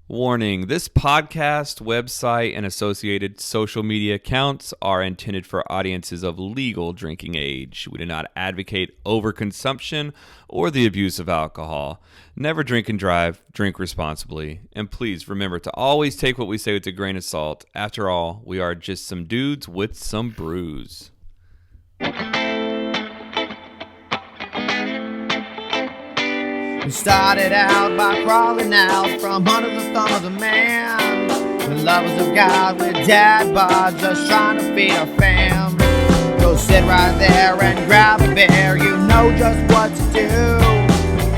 Warning, this podcast, website, and associated social media accounts are intended for audiences of legal drinking age. We do not advocate overconsumption or the abuse of alcohol. Never drink and drive, drink responsibly. And please remember to always take what we say with a grain of salt. After all, we are just some dudes with some brews. We started out by crawling out from under the thumb of the man. The lovers of God with dad bods, just trying to feed our fam. Go sit right there and grab a beer, you know just what to do.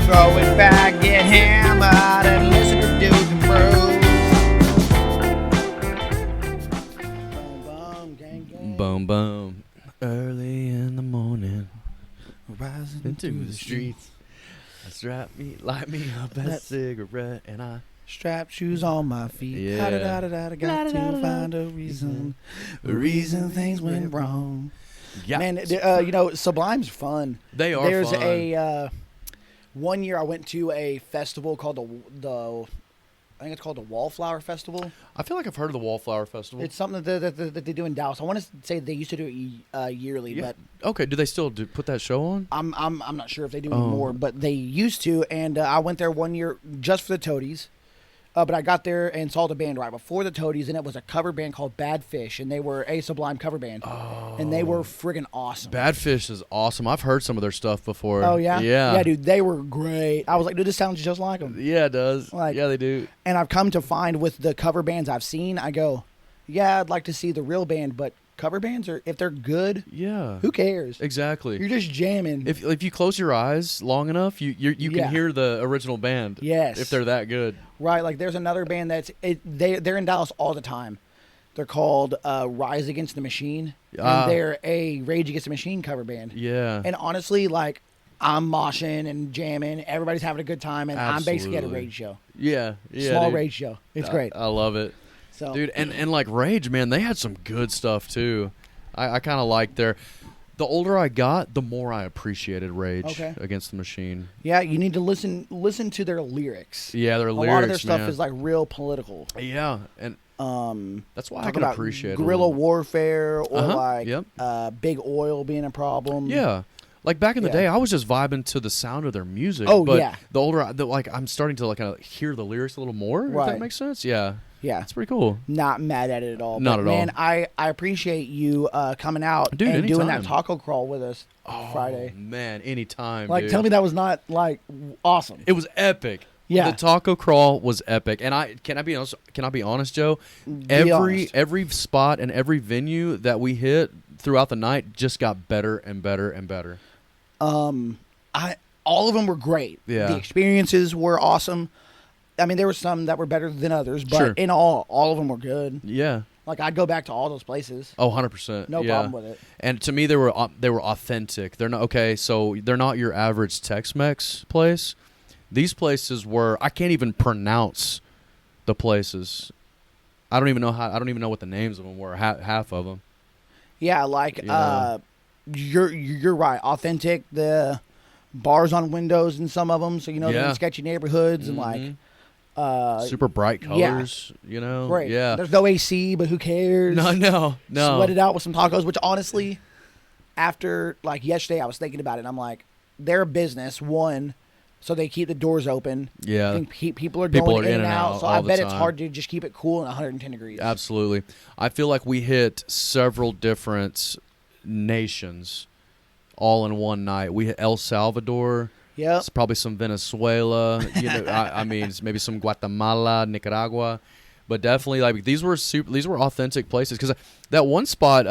Throw it back, get hammered, and listen to dudes and brews. Boom, boom, gang, gang. Boom, boom. Early in the morning, Rising into the streets. Light me up a cigarette, and I strap shoes on my feet. Yeah. Da-da-da-da-da, got to find a reason. The reason things went wrong. yeah. Man, Sublime's fun. They are There's fun. a one year I went to a festival called I think it's called the Wallflower Festival. I feel like I've heard of the Wallflower Festival. It's something that they do in Dallas. I want to say they used to do it yearly, Yeah. but Okay, do they still put that show on? I'm not sure if they do anymore. But they used to, and I went there one year just for the Toadies. But I got there and saw the band right before the Toadies, and it was a cover band called Bad Fish, and they were a Sublime cover band, and they were friggin' awesome. Bad Fish is awesome. I've heard some of their stuff before. Oh yeah, Yeah, dude, they were great. I was like, dude, this sounds just like them. Yeah, it does. Like- yeah, they do. And I've come to find with the cover bands I've seen, I go, yeah, I'd like to see the real band, but cover bands are, if they're good, Yeah. who cares? Exactly. You're just jamming. If you close your eyes long enough, you Yeah. can hear the original band. Yes. If they're that good. Right, like there's another band they're in Dallas all the time. They're called Rise Against the Machine, and they're a Rage Against the Machine cover band. Yeah. And honestly, like, I'm moshing and jamming, everybody's having a good time, and I'm basically at a Absolutely. rage show. Yeah. Yeah. Small dude. rage show. It's great. I love it. So, Dude, and like Rage, man, they had some good stuff too. I kind of like their. The older I got, the more I appreciated Rage Okay. Against the Machine. yeah, you need to listen to their lyrics. Yeah, their A lyrics, lot of their stuff man. is like real political. Yeah, and that's why I Talk can about appreciate it. guerrilla warfare or like Yep. big oil being a problem. Yeah. Like back in the Yeah. day, I was just vibing to the sound of their music. Oh, but yeah. The older, I'm starting to like kind of hear the lyrics a little more. If Right. that makes sense. Yeah. Yeah. It's pretty cool. Not mad at it at all. Not but at all. man, I appreciate you coming out Dude, and doing that anytime. taco crawl with us Oh, Friday. man, anytime. Like, dude. tell me that was not like awesome. It was epic. Yeah. The taco crawl was epic, and can I be honest, Joe? Honest. Every spot and every venue that we hit throughout the night just got better and better and better. All of them were great. Yeah. The experiences were awesome. I mean, there were some that were better than others, but Sure. in all of them were good. Yeah. Like, I'd go back to all those places. Oh, 100%. No problem with it. And to me, they were authentic. They're not okay. So they're not your average Tex-Mex place. These places were. I can't even pronounce the places. I don't even know what the names of them were. Half of them. Yeah, like Yeah. you're right. Authentic. The bars on windows in some of them, so they're Yeah. in sketchy neighborhoods and like Super bright colors. You know. great. Yeah. There's no AC, but who cares? No. Sweat it out with some tacos. Which honestly, after like yesterday, I was thinking about it. And I'm like, they're a business. One, so they keep the doors open. Yeah. I think people are People going are in and out. So all I the bet it's time. hard to just keep it cool at 110 degrees. Absolutely. I feel like we hit several different nations all in one night. We hit El Salvador. Yep. It's probably some Venezuela. I mean, it's maybe some Guatemala, Nicaragua, but definitely like these were authentic places. Because that one spot,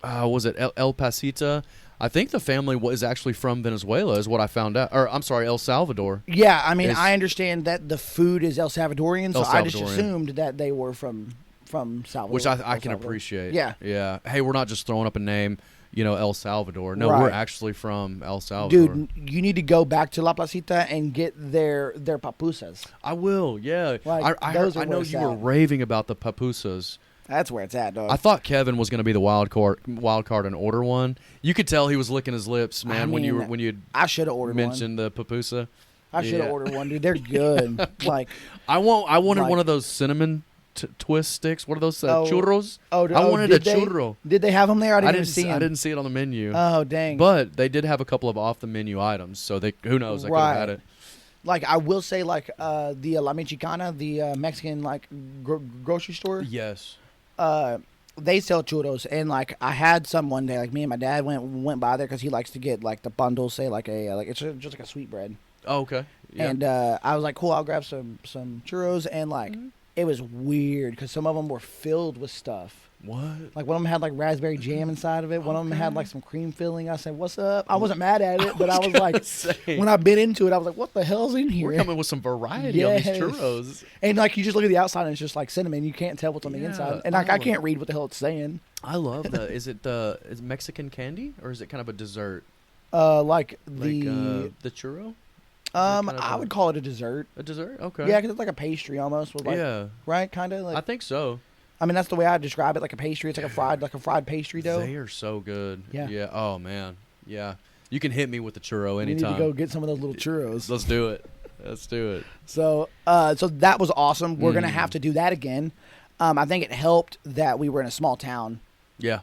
was it El Pasita? I think the family was actually from Venezuela, is what I found out. Or I'm sorry, El Salvador. Yeah, I mean, It's- I understand that the food is El Salvadorian, so El I just Salvadorian. assumed that they were from Salvador. Which I El can Salvador. appreciate. Yeah. Yeah. Hey, we're not just throwing up a name, El Salvador. No, Right. we're actually from El Salvador. Dude, you need to go back to La Placita and get their papusas. I will, yeah. Like, I those heard, are I know where it's you were at. raving about the pupusas. That's where it's at, dog. I thought Kevin was going to be the wild card and order one. You could tell he was licking his lips, man, I when mean, you I should have ordered mentioned the pupusa. I should have ordered one, dude. They're good. Like I wanted Like- one of those cinnamon twist sticks. What are those Oh. churros? oh, I wanted a did they- churro. Did they have them there? I didn't even see I them. didn't see it on the menu. Oh dang! But they did have a couple of off the menu items, so who knows? They could have had Right. it. Like I will say, like the La Mexicana, the Mexican like grocery store. Yes. They sell churros, and like I had some one day. Like me and my dad went by there because he likes to get like the bundle, say like it's just like a sweetbread. Oh, okay. Yeah. And I was like, cool, I'll grab some churros, and like it was weird because some of them were filled with stuff. What? Like one of them had like raspberry jam inside of it. One of them had like some cream filling. I said, "What's up?" I wasn't mad at it, but I was like, when I bit into it, I was like, "What the hell's in here?" We're coming with some variety on these churros. And like you just look at the outside and it's just like cinnamon. You can't tell what's on the Yeah. inside. And like I can't read what the hell it's saying. I love that. Is it is Mexican candy or is it kind of a dessert? Like Like the churro? I kind of would call it a dessert. A dessert? Okay. Yeah, because it's like a pastry almost. With like, yeah. right, kind of I like. think so. I mean, that's the way I describe it, like a pastry. It's like a fried pastry dough. They are so good. Yeah. Yeah. Oh man. Yeah. You can hit me with the churro We need anytime. to go get some of those little churros. Let's do it. Let's do it. So that was awesome. We're gonna have to do that again. I think it helped that we were in a small town. Yeah.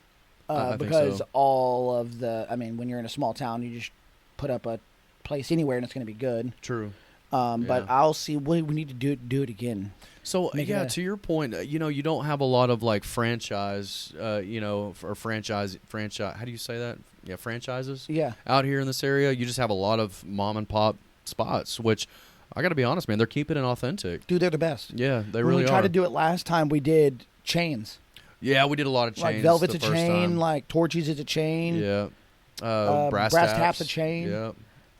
I think Because so. all of when you're in a small town, you just put up a place anywhere and it's gonna be good. True. But Yeah. I'll see. We need to do it again. So Make it yeah, a- to your point, you don't have a lot of like franchise, or franchise. How do you say that? Yeah, franchises. Yeah. Out here in this area, you just have a lot of mom and pop spots, which I got to be honest, man, they're keeping it authentic. Dude, they're the best. Yeah, they When really we tried are. to do it last time, we did chains. Yeah, we did a lot of chains. Like Velvet's the a first chain, time. like Torchy's is a chain. Yeah. Brass Tap's a chain. Yeah.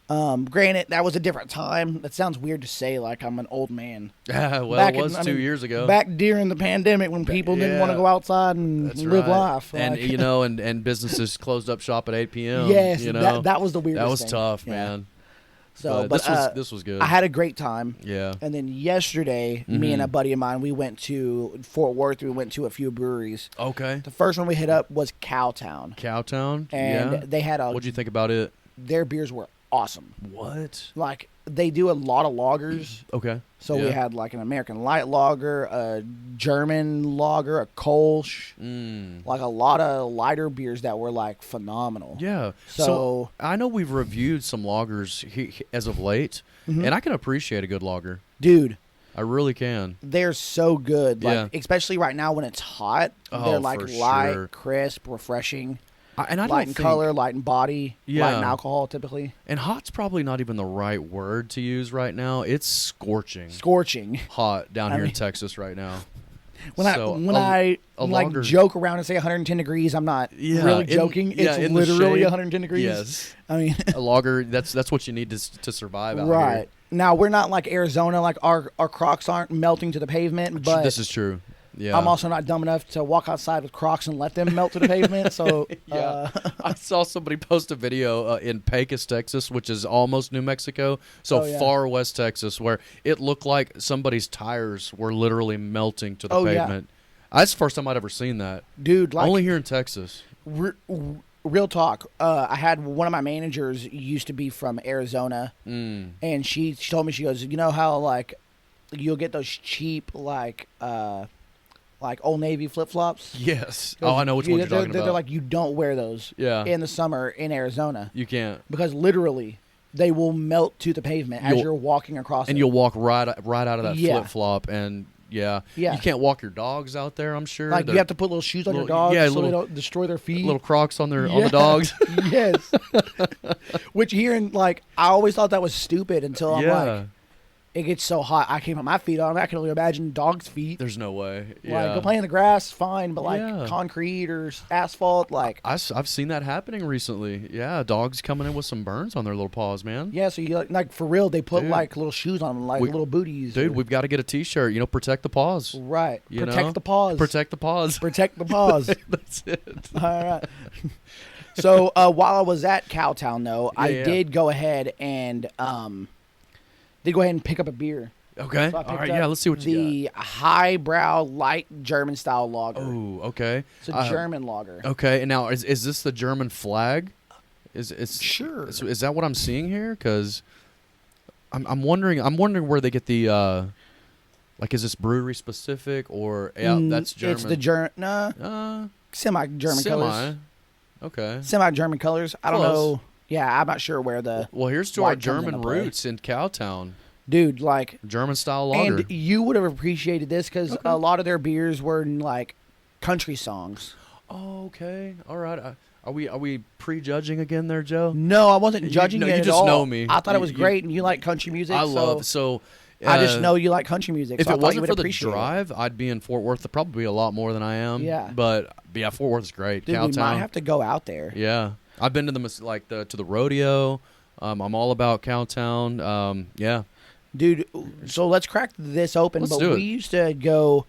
Granted, that was a different time. That sounds weird to say, like I'm an old man. Well, Back it was in- 2 years ago. Back during the pandemic when people didn't want to yeah. go outside and That's live right. life. And like- and businesses closed up shop at 8 p.m. yes, you know? that was the weirdest That was thing. tough, Yeah. man. So, but but this was good. I had a great time. Yeah. And then yesterday, me and a buddy of mine, we went to Fort Worth. We went to a few breweries. Okay. The first one we hit up was Cowtown, Cowtown. and yeah. they had What'd you think about it? their beers were awesome. What? Like they do a lot of lagers. Okay. So we had like an American light lager, a German lager, a Kolsch, like a lot of lighter beers that were like phenomenal. Yeah. So- I know we've reviewed some lagers as of late, and I can appreciate a good lager. Dude, I really can. they're so good. Like Yeah. especially right now when it's hot. Oh, They're like for light, sure. crisp, refreshing. And I light don't in think, color, light in body, Yeah. light in alcohol typically. and hot's probably not even the right word to use right now. It's scorching Scorching. hot down I here in mean- Texas right now. When So, I a like lager- joke around and say 110 degrees, I'm not Yeah, really in- joking. yeah, It's in the literally shade. 110 degrees. Yes. I mean, A lager, that's what you need to survive out right. here. Now, we're not like Arizona, like our Crocs aren't melting to the pavement, but This is true. Yeah. I'm also not dumb enough to walk outside with Crocs and let them melt to the pavement. So, Yeah. I saw somebody post a video in Pecos, Texas, which is almost New Mexico, so Oh, yeah. far west Texas, where it looked like somebody's tires were literally melting to the Oh, yeah. pavement. That's the first time I'd ever seen that. dude, like Only here in Texas. real talk. I had one of my managers used to be from Arizona, and she told me, she goes, you know how like you'll get those cheap like Old Navy flip flops. Yes. Oh, I know which one you're talking about. They're like, you don't wear those Yeah. in the summer in Arizona You can't. because literally they will melt to the pavement as You'll- you're walking across And it. you'll walk right out of that Yeah. flip flop, and yeah, Yeah. you can't walk your dogs out there. I'm sure. Like you They're have to put little shoes on your little- dogs yeah, so they little- don't destroy their feet. little Crocs on on Yeah. the dogs. Yes. Which here in like I always thought that was stupid until I'm Yeah. like, it gets so hot I can't put my feet on. I can only imagine dogs' feet. There's no way. Like Yeah. go play in the grass, fine, but like Yeah. concrete or asphalt, like I've seen that happening recently. Yeah, dogs coming in with some burns on their little paws, man. yeah. So you like for real, they put Dude. like little shoes on them, like little booties. Dude, we've got to get a T-shirt. Protect the paws. right. You Protect know? the paws. Protect the paws. Protect the paws. That's it. All right. So while I was at Cowtown, though, I Yeah. did go ahead and pick up a beer. Okay. So I All picked right. up Yeah. Let's see what you the highbrow light German style lager. got. Oh. Okay. It's a German lager. Okay. And now, is this the German flag? Is Sure. Is that what I'm seeing here? Because I'm wondering where they get the like, is this brewery specific or that's German? It's the semi-German colors. Okay. Semi-German colors. I don't Close. know. Yeah, I'm not sure where the. Well, here's to our white comes into German play. roots in Cowtown. Dude, like, German style lager. and you would have appreciated this because a lot of their beers were like country songs. Oh, okay. All right. Are we prejudging again there, Joe? No, I wasn't judging it you at just all. know me. I thought it was You- great, and you like country music. I so love so. I just know you like country music. If so I it thought you wasn't would for the appreciate it. drive, I'd be in Fort Worth. Probably a lot more than I am. Yeah. But yeah, Fort Worth is great. Dude, we Cowtown. might have to go out there. Yeah, I've been to to the rodeo. I'm all about Cowtown. Yeah. Dude, so let's crack this open. Let's but do it. we used to go.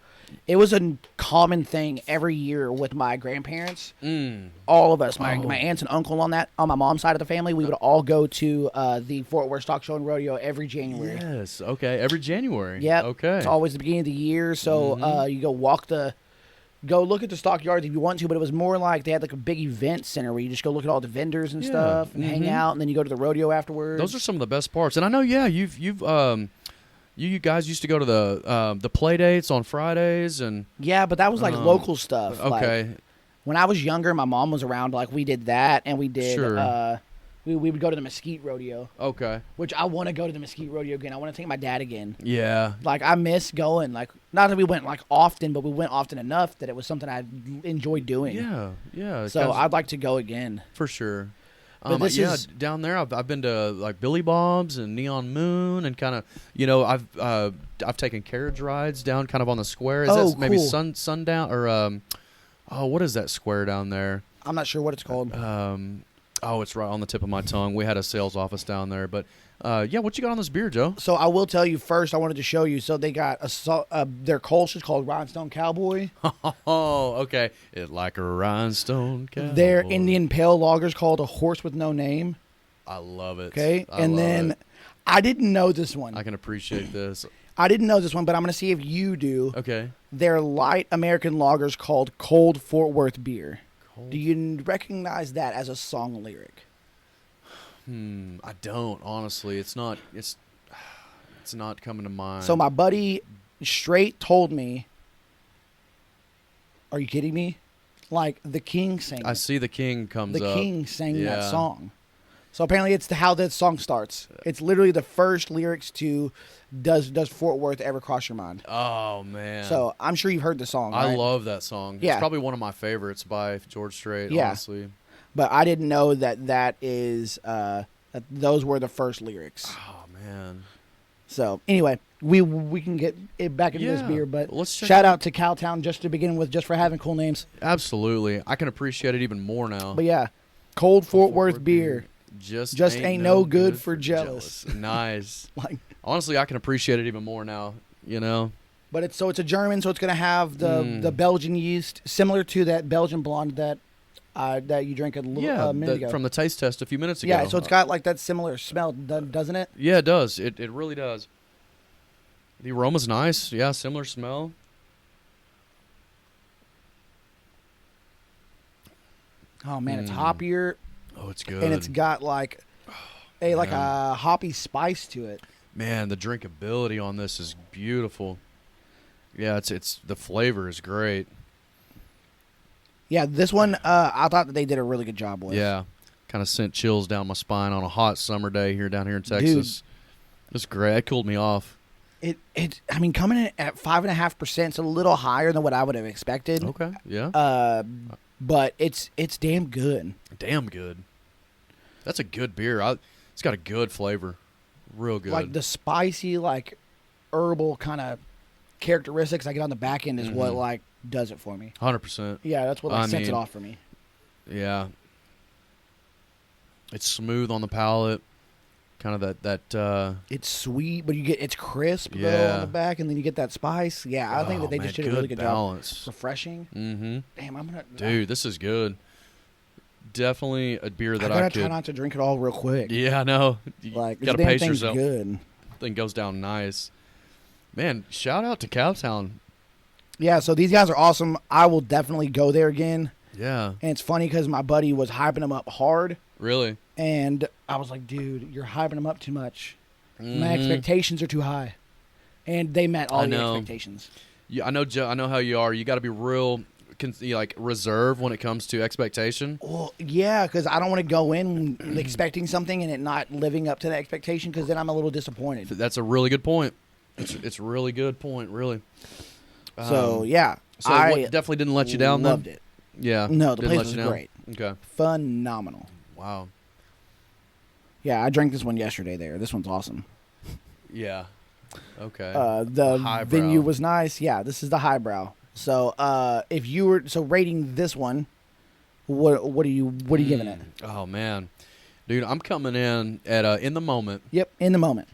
It was a common thing every year with my grandparents. All of us, my aunts and uncle on my mom's side of the family, we would all go to the Fort Worth Stock Show and Rodeo every January. Yes. Okay. Every January. Yep. Okay. It's always the beginning of the year, so you go look at the stockyards if you want to, but it was more like they had like a big event center where you just go look at all the vendors and stuff and hang out, and then you go to the rodeo afterwards. Those are some of the best parts. And I know, yeah, you guys used to go to the play dates on Fridays and yeah, but that was like local stuff. okay. Like, when I was younger, my mom was around. Like we did that, and we did. Sure. We would go to the Mesquite Rodeo, Okay. which I want to go to the Mesquite Rodeo again. I want to take my dad again. Yeah. Like I miss going. Like not that we went like often, but we went often enough that it was something I enjoyed doing. Yeah. Yeah. So I'd like to go again. for sure. But this is- down there. I've been to like Billy Bob's and Neon Moon and kind of I've taken carriage rides down kind of on the square. Is that maybe cool. Sundown or what is that square down there? I'm not sure what it's called. It's right on the tip of my tongue. We had a sales office down there, but what you got on this beer, Joe? So I will tell you first. I wanted to show you. So they got their Kolsch is called Rhinestone Cowboy. Oh, okay. It like a rhinestone cowboy. Their Indian Pale Lager's called A Horse with No Name. I love it. Okay, I and love then it. I didn't know this one. I can appreciate this. I didn't know this one, but I'm going to see if you do. Okay. Their light American lagers called Cold Fort Worth Beer. Cold. Do you recognize that as a song lyric? I don't, honestly. It's not coming to mind. So my buddy straight told me, are you kidding me? Like the King sang I it. see the King comes The up. King sang that Yeah. song. So apparently it's how that song starts. It's literally the first lyrics to Does Fort Worth Ever Cross Your Mind? Oh, man. So I'm sure you've heard the song, I right? love that song. Yeah. It's probably one of my favorites by George Strait, Yeah. honestly. But I didn't know that is that those were the first lyrics. Oh, man. So anyway, we can get it back into this Yeah. beer, but Let's check shout out to Cowtown just to begin with, just for having cool names. Absolutely. I can appreciate it even more now. But yeah, Cold Fort Worth beer. Just ain't no good for jealous. Nice. Like, Honestly, I can appreciate it even more now, but it's a German, so it's gonna have the Belgian yeast, similar to that Belgian blonde that you drank a little minute ago. from the taste test a few minutes ago. Yeah, so it's got like that similar smell, doesn't it? Yeah, it does. It really does. The aroma's nice. Yeah, similar smell. Oh man, it's hoppier, Oh, it's good. and it's got like a hoppy spice to it. Man, the drinkability on this is beautiful. Yeah, it's the flavor is great. Yeah, this one I thought that they did a really good job with. Yeah, kind of sent chills down my spine on a hot summer day down here in Texas. It's great. It cooled me off. I mean, coming in at 5.5%, it's a little higher than what I would have expected. Okay. Yeah. But it's damn good. Damn good. That's a good beer. It's got a good flavor. Real good. Like the spicy, like herbal kind of characteristics I get on the back end is what like does it for me. 100%. Yeah, that's what sets it off for me. Yeah. It's smooth on the palate. Kind of that It's sweet, but it's crisp though Yeah. on the back, and then you get that spice. Yeah, I think that they just did a really good balance. job. Refreshing. Mm-hmm. Damn, I'm gonna Dude, this is good. Definitely a beer that I gotta I try could. not to drink it all real quick. Yeah, I know. You Like this gotta damn pace thing's yourself. good. Thing goes down nice. Man, shout out to Cowtown. Yeah, so these guys are awesome. I will definitely go there again. Yeah. And it's funny because my buddy was hyping them up hard, Really? and I was like, dude, you're hyping them up too much. My expectations are too high, and they met all the expectations. Yeah, I know, Joe. I know how you are. You got to be real, like reserved when it comes to expectation. Well, yeah, because I don't want to go in expecting something and it not living up to the expectation, because then I'm a little disappointed. That's a really good point. It's a really good point, really. So yeah, so I definitely didn't let you down. Loved then? it. Yeah. No, the didn't place let was you down? great. Okay. Phenomenal. Wow. Yeah, I drank this one yesterday there. This one's awesome. Yeah. Okay. The Highbrow. venue was nice. Yeah, this is the highbrow. So if you were rating this one, what are you giving it? Oh man, dude, I'm coming in at in the moment. Yep, in the moment.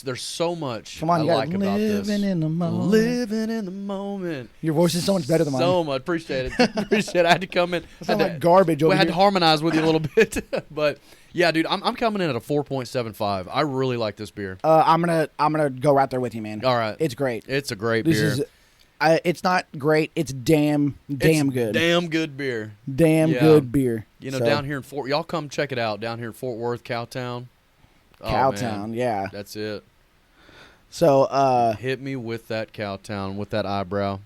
There's so much Come on, I you like about this. living in the moment. Living in the moment. Your voice is so much better than mine. So much. Appreciate it. Appreciate it. I had to come in. I sound like garbage over We had here. to harmonize with you a little bit. But yeah, dude, I'm coming in at a 4.75. I really like this beer. I'm gonna go right there with you, man. All right. It's great. It's a great This beer. is. It's not gret. It's damn good. Damn good beer. Damn Yeah. good beer. You know, So, down here in Fort, y'all come check it out. Down here in Fort Worth, Cowtown. Oh, Cowtown, man. yeah. That's it. So Hit me with that Cowtown, with that eyebrow.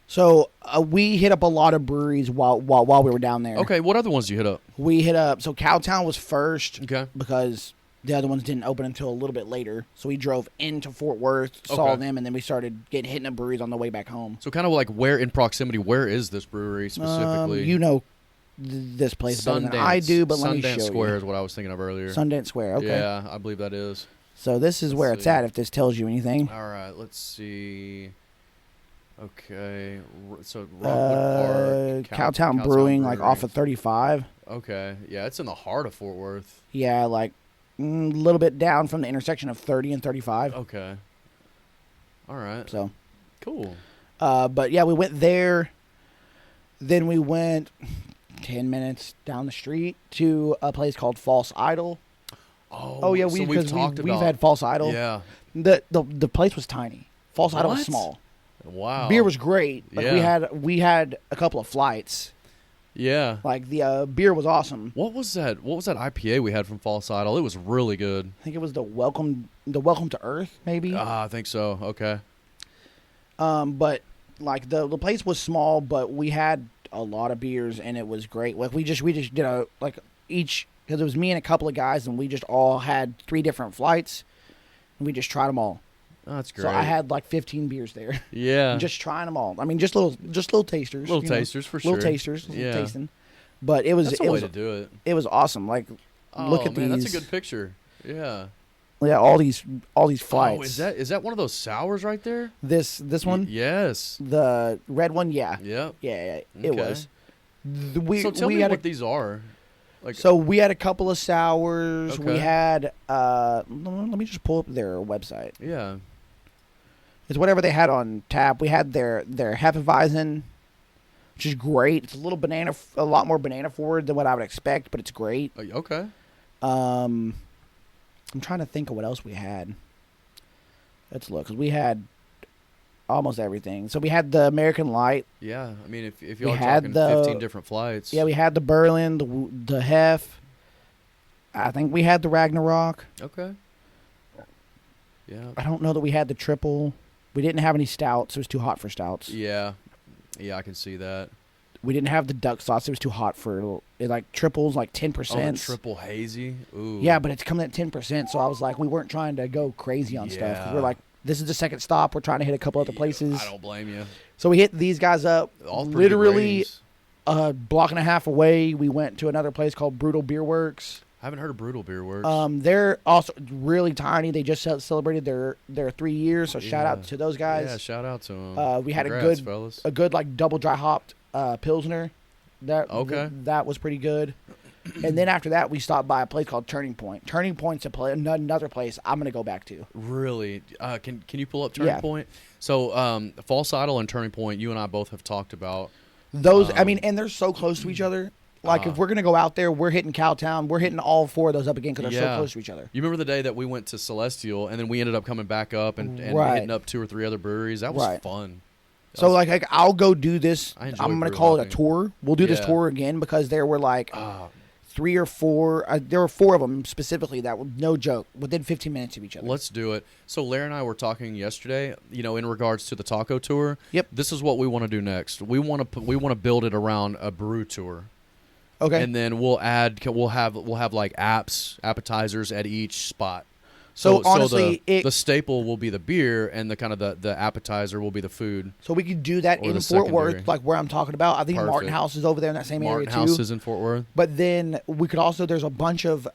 So we hit up a lot of breweries while we were down there. Okay, what other ones you hit up? We hit up, so Cowtown was first. Okay. Because the other ones didn't open until a little bit later. So we drove into Fort Worth, saw Okay. them, and then we started hitting up breweries on the way back home. So kind of like where in proximity, where is this brewery specifically? You know this place better than I do, but let me show Sundance Square you. is what I was thinking of earlier. Sundance Square, okay. Yeah, I believe that is. So this is where Let's it's see. at, if this tells you anything. All right, let's see. Okay, so Rockwood Park, Cowtown Brewing, like Brewery. off of 35. Okay, yeah, it's in the heart of Fort Worth. Yeah, like a little bit down from the intersection of 30 and 35. Okay. All right. So, Cool. but yeah, we went there. Then we went 10 minutes down the street to a place called False Idol. Oh yeah, so we've talked we've about had False Idol. Yeah. The place was tiny. False Idol was What? small. Wow. Beer was great. Like Yeah. we had a couple of flights. Yeah. Like the beer was awesome. What was that? What was that IPA we had from False Idol? It was really good. I think it was the Welcome to Earth, maybe. I think so. Okay. But like the place was small, but we had a lot of beers and it was great. Like we just did each, because it was me and a couple of guys, and we just all had 3 different flights, and we just tried them all. Oh, that's great. So I had like 15 beers there. Yeah. Just trying them all. I mean, just little tasters. Little you know, tasters for sure. Little tasters, little Yeah. tasting. But it was That's it a way was to do it. it was awesome. Like Oh, look at man, these. that's a good picture. Yeah. Yeah, all these flights. Oh, is that one of those sours right there? This one? Yes. The red one? Yeah. Yep. Yeah, it Okay. was. We So tell we me had what these are. Like, So we had a couple of sours. We Okay. had let me just pull up their website. yeah. It's whatever they had on tap. We had their Hefeweizen, which is great. It's a lot more banana forward than what I would expect, but it's great. Okay. I'm trying to think of what else we had. Let's look, 'cause we had almost everything. So we had the American Light. Yeah. I mean, if We y'all are had talking the- 15 different flights. Yeah, we had the Berlin, the Hef. I think we had the Ragnarok. Okay. Yeah. I don't know that we had the triple. We didn't have any stouts. It was too hot for stouts. Yeah. Yeah, I can see that. We didn't have the duck sauce. It was too hot for like triples, like 10%. Oh, the triple hazy. Ooh. Yeah, but it's coming at 10%. So I was like, we weren't trying to go crazy on stuff. 'Cause Yeah. we're like, this is the second stop. We're trying to hit a couple other places. I don't blame you. So we hit these guys up. All pretty good Literally ratings. a block and a half away. We went to another place called Brutal Beer Works. I haven't heard of Brutal Beer Works. They're also really tiny. They just celebrated their 3 years. So shout out Yeah. to those guys. Yeah, shout out to them. We had Congrats, fellas. a good like double dry hopped Pilsner. Okay. That was pretty good. And then after that, we stopped by a place called Turning Point. Turning Point's another place I'm gonna go back to. Really? Can you pull up Turning Yeah. Point? So, False Idol and Turning Point, you and I both have talked about. Those, I mean, and they're so close to each other. Like if we're gonna go out there, we're hitting Cowtown. We're hitting all 4 of those up again because they're so close to each other. You remember the day that we went to Celestial and then we ended up coming back up and Right. hitting up 2 or 3 other breweries? That was Right. fun. That So was- like I'll go do this. I enjoy I'm gonna brew call it a hopping. tour. We'll do this Yeah. tour again because there were like 3 or 4. There were 4 of them specifically that were, no joke, within 15 minutes of each other. Let's do it. So Larry and I were talking yesterday, in regards to the taco tour. Yep. This is what we want to do next. We want to build it around a brew tour. Okay. And then we'll have like appetizers at each spot. So honestly, the staple will be the beer, and the kind of the appetizer will be the food. So we could do that Or in the Fort secondary. Worth, like where I'm talking about. I think Perfect. Martin House is over there in that same Martin area too. House is in Fort Worth. But then we could also, there's a bunch of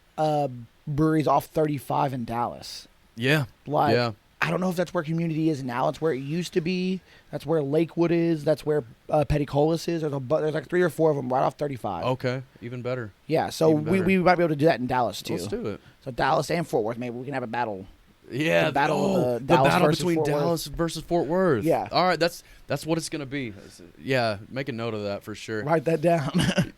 breweries off 35 in Dallas. Yeah. Like, yeah. I don't know if that's where Community is now. It's where it used to be. That's where Lakewood is. That's where Petticolas is. There's like 3 or 4 of them right off 35. Okay, even better. Yeah, so Even better. we might be able to do that in Dallas too. Let's do it. So Dallas and Fort Worth, maybe we can have a battle. Yeah, The battle of, the Dallas battle versus between Fort Worth. Dallas versus Fort Worth. Yeah. All right, that's what it's gonna be. Yeah, make a note of that for sure. Write that down. Okay.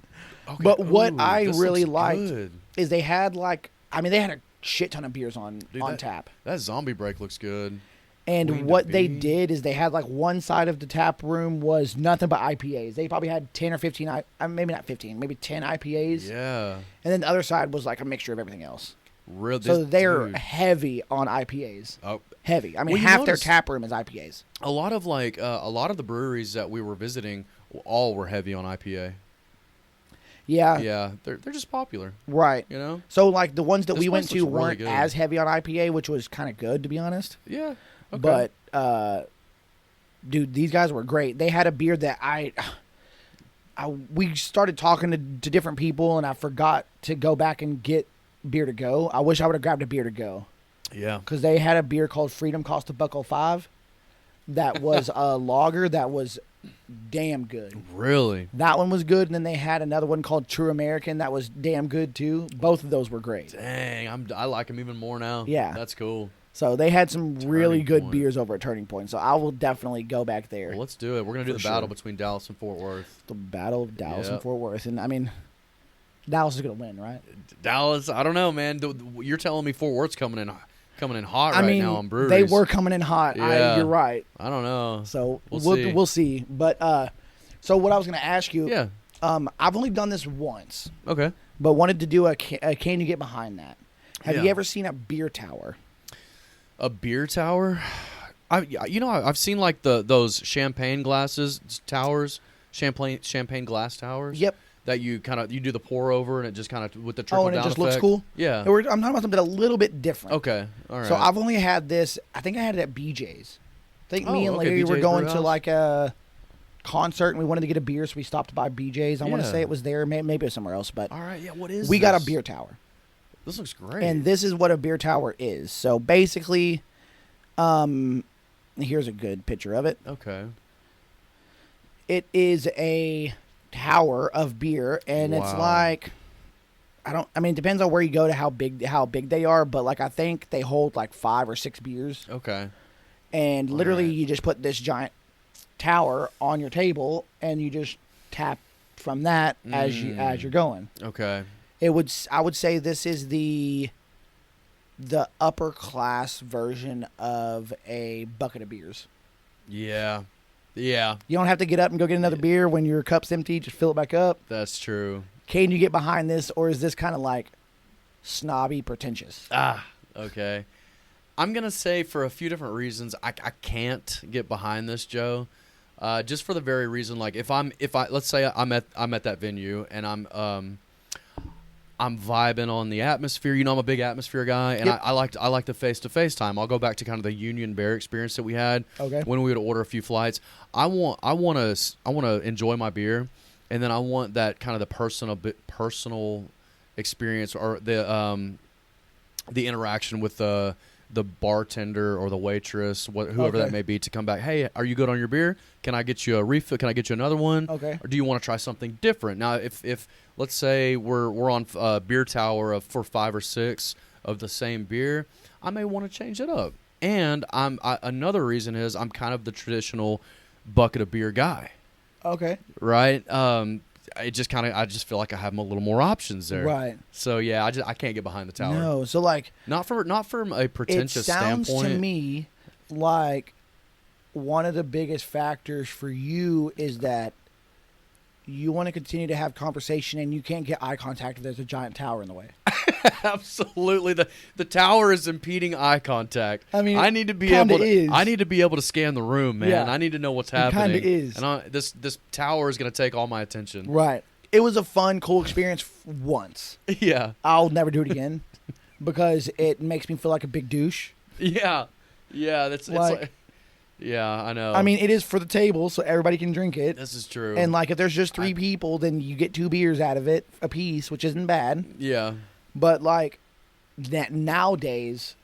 But what Ooh, I this really looks liked good. is they had they had a shit ton of beers on Dude, tap. That zombie break looks good. And Queen to what they be. did is they had like one side of the tap room was nothing but IPAs. They probably had 10 or 15, maybe not 15, maybe 10 IPAs. Yeah. And then the other side was like a mixture of everything else. Real. So they're dude. heavy on IPAs. Oh, Heavy. I mean, Well, you half their notice- tap room is IPAs. a lot of the breweries that we were visiting all were heavy on IPA. Yeah. Yeah, they're just popular. Right. You know. So like the ones that This we went place to looks really weren't good. as heavy on IPA, which was kind of good to be honest. Yeah. Okay. But dude, these guys were great. They had a beer that we started talking to different people, and I forgot to go back and get beer to go. I wish I would have grabbed a beer to go yeah. because they had a beer called Freedom cost $1.05. That was a lager that was damn good. Really. That one was good, and then they had another one called True American that was damn good too. Both of those were great. Dang, I like them even more now. Yeah. That's cool. So they had some really Turning good Point. beers over at Turning Point. So I will definitely go back there. Well, let's do it. We're gonna do For the battle sure. between Dallas and Fort Worth. The Battle of Dallas and Yep. Fort Worth. And I mean, Dallas is going to win, right? Dallas, I don't know, man. You're telling me Fort Worth's coming in hot I right mean, now on breweries. they were coming in hot. Yeah. You're right. I don't know. So We'll see. see. But so what I was going to ask you, Yeah. I've only done this once, Okay. but wanted to do a can you get behind that? Have Yeah. you ever seen a beer tower? A beer tower? I've seen like those champagne glasses towers, champagne glass towers. Yep. That you do the pour over and it just kind of with the trickle Oh, and it down just looks effect. cool? Yeah. I'm talking about something a little bit different. Okay. All right. So I've only had this. I think I had it at BJ's. I think me Oh, and okay, Larry were BJ's going Brew to House. like a concert, and we wanted to get a beer, so we stopped by BJ's. I want to Yeah. say it was there. Maybe it was somewhere else, but All right. Yeah. What is we got a this? beer tower. This looks great. And this is what a beer tower is. So basically, here's a good picture of it. okay. It is a tower of beer, and it's Wow. like I mean, it depends on where you go to how big they are, but like I think they hold like 5 or 6 beers, Okay. and literally Alright. you just put this giant tower on your table, and you just tap from that as you're going. Okay. I would say this is the upper class version of a bucket of beers. Yeah. Yeah. You don't have to get up and go get another beer when your cup's empty. Just fill it back up. That's true. Can you get behind this, or is this kind of like snobby, pretentious? Okay. I'm gonna say for a few different reasons I can't get behind this, Joe. Just for the very reason, like if let's say I'm at that venue and I'm vibing on the atmosphere. You know, I'm a big atmosphere guy, and Yep. I like the face-to-face time. I'll go back to kind of the Union Bear experience that we had Okay. when we would order a few flights. I want to enjoy my beer, and then I want that kind of the personal experience or the interaction with the bartender or the waitress, whoever Okay. that may be, to come back. Hey, are you good on your beer? Can I get you a refill? Can I get you another one? Okay. Or do you want to try something different? Now, if let's say we're on a beer tower for 5 or 6 of the same beer, I may want to change it up. And another reason is I'm kind of the traditional bucket of beer guy, Okay. right? I just feel like I have a little more options there. Right. So yeah, I can't get behind the tower. No. So like, Not from a it pretentious sounds standpoint. to me like one of the biggest factors for you is that you want to continue to have conversation, and you can't get eye contact if there's a giant tower in the way. Absolutely, the tower is impeding eye contact. I mean, I need to be kinda able. is. I need to be able to scan the room, man. Yeah. I need to know what's It kinda happening. is. And this tower is going to take all my attention. Right. It was a fun, cool experience once. Yeah, I'll never do it again because it makes me feel like a big douche. yeah, yeah. It's like, yeah, I know. I mean, it is for the table, so everybody can drink it. this is true. And like, if there's just 3 people, then you get 2 beers out of it a piece, which isn't bad. yeah, But like that nowadays,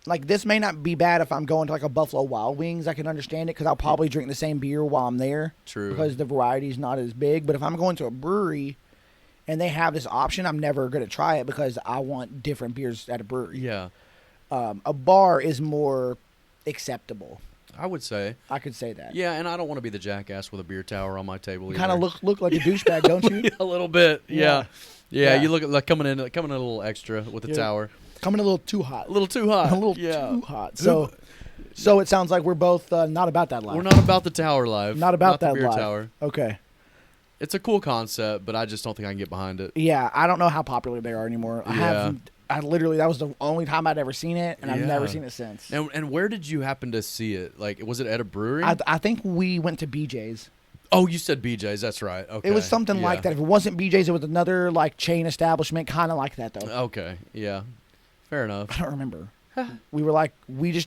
like this may not be bad if I'm going to like a Buffalo Wild Wings. I can understand it because I'll probably drink the same beer while I'm there. True. Because the variety's not as big. But if I'm going to a brewery and they have this option, I'm never going to try it because I want different beers at a brewery. yeah. A bar is more acceptable. I would say. I could say that. Yeah, and I don't want to be the jackass with a beer tower on my table. You kind of either. look like a douchebag, don't you? a little bit. Yeah. Yeah. You look like coming in a little extra with the Yeah. tower. Coming a little too hot. A little too hot. A little too hot. So it sounds like we're both not about that life. We're not about the tower life. Not about the that beer life. tower. Okay. It's a cool concept, but I just don't think I can get behind it. Yeah, I don't know how popular they are anymore. I literally, that was the only time I'd ever seen it, and I've Yeah. never seen it since. And where did you happen to see it? Like, was it at a brewery? I think we went to BJ's. Oh, you said BJ's. That's right. Okay. It was something Yeah. like that. If it wasn't BJ's, it was another like chain establishment, kind of like that though. Okay. Yeah. Fair enough. I don't remember. We were like, the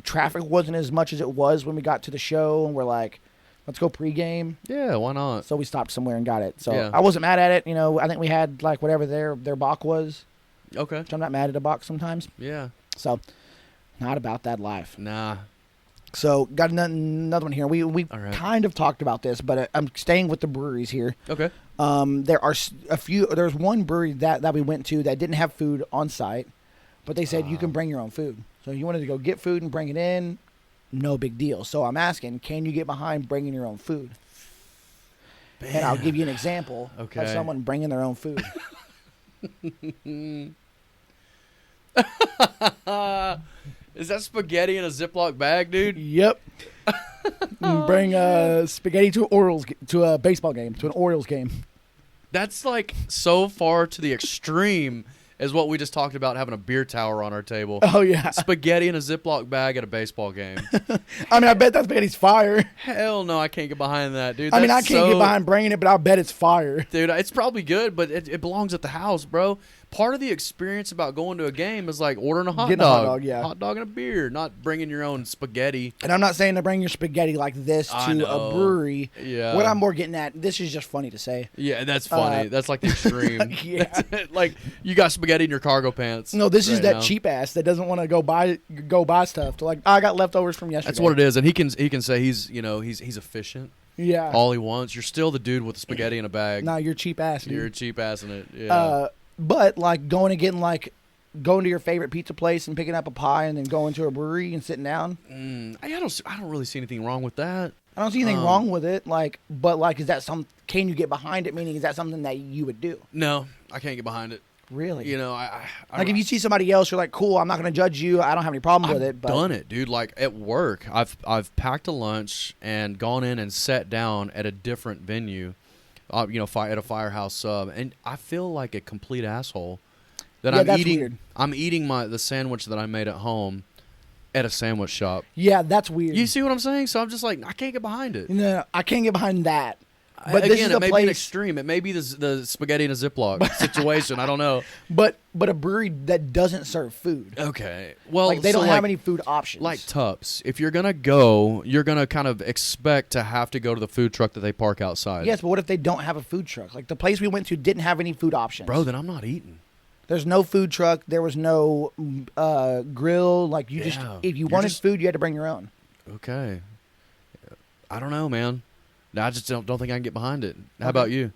traffic wasn't as much as it was when we got to the show, and we're like, let's go pregame. Yeah. Why not? So we stopped somewhere and got it. So Yeah. I wasn't mad at it. You know, I think we had like whatever their Bach was. Okay. Which I'm not mad at a Bach sometimes. Yeah. So not about that life. Nah. So got another one here. We All right. kind of talked about this, but I'm staying with the breweries here. Okay. There are a few. There's one brewery that we went to that didn't have food on site, but they said you can bring your own food. So you wanted to go get food and bring it in, no big deal. So I'm asking, can you get behind bringing your own food? And I'll give you an example of Okay. someone bringing their own food. Is that spaghetti in a Ziploc bag, dude? Yep. Bring spaghetti to a baseball game, to an Orioles game. That's like so far to the extreme as what we just talked about, having a beer tower on our table. Oh yeah. Spaghetti in a Ziploc bag at a baseball game. I mean, I bet that spaghetti's fire. Hell no, I can't get behind that, dude. I mean, I That's can't get behind bringing it, but I bet it's fire. Dude, it's probably good, but it belongs at the house, bro. Part of the experience about going to a game is like ordering a hot Getting a dog. hot dog, yeah. Hot dog and a beer, not bringing your own spaghetti. And I'm not saying to bring your spaghetti like this I to know. a brewery. Yeah. What I'm more getting at, this is just funny to say. Yeah, that's funny. That's like the extreme. Yeah. That's like you got spaghetti in your cargo pants. No, this is right that now. cheap ass that doesn't want to go buy stuff. To like, I got leftovers from yesterday. That's what it is, and he can say he's efficient. Yeah. All he wants. You're still the dude with the spaghetti in a bag. No, you're cheap ass, dude. You're a cheap ass in it. Yeah. But like going to your favorite pizza place and picking up a pie and then going to a brewery and sitting down. I don't really see anything wrong with that. I don't see anything wrong with it. But is that can you get behind it? Meaning, is that something that you would do? No, I can't get behind it. Really? You know, I Like if you see somebody else, you're like, cool. I'm not going to judge you. I don't have any problem with it. But done it, dude. Like at work, I've packed a lunch and gone in and sat down at a different venue, at a Firehouse Sub, and I feel like a complete asshole that Yeah, I'm that's eating. weird. I'm eating the sandwich that I made at home at a sandwich shop. yeah, that's weird. You see what I'm saying? So I'm just like, I can't get behind it. No, I can't get behind that. But Again, this is it a may be an place. extreme. It may be the spaghetti in a Ziploc situation. I don't know. But a brewery that doesn't serve food. Okay. Well, Like they so don't have any food options. Like Tups, if you're gonna go, you're gonna kind of expect to have to go to the food truck that they park outside. Yes, but what if they don't have a food truck? Like the place we went to didn't have any food options. Bro, then I'm not eating. There's no food truck. There was no grill. Like Yeah, if you you're wanted just- food, you had to bring your own. Okay. I don't know, man. I just don't think I can get behind it. How about you?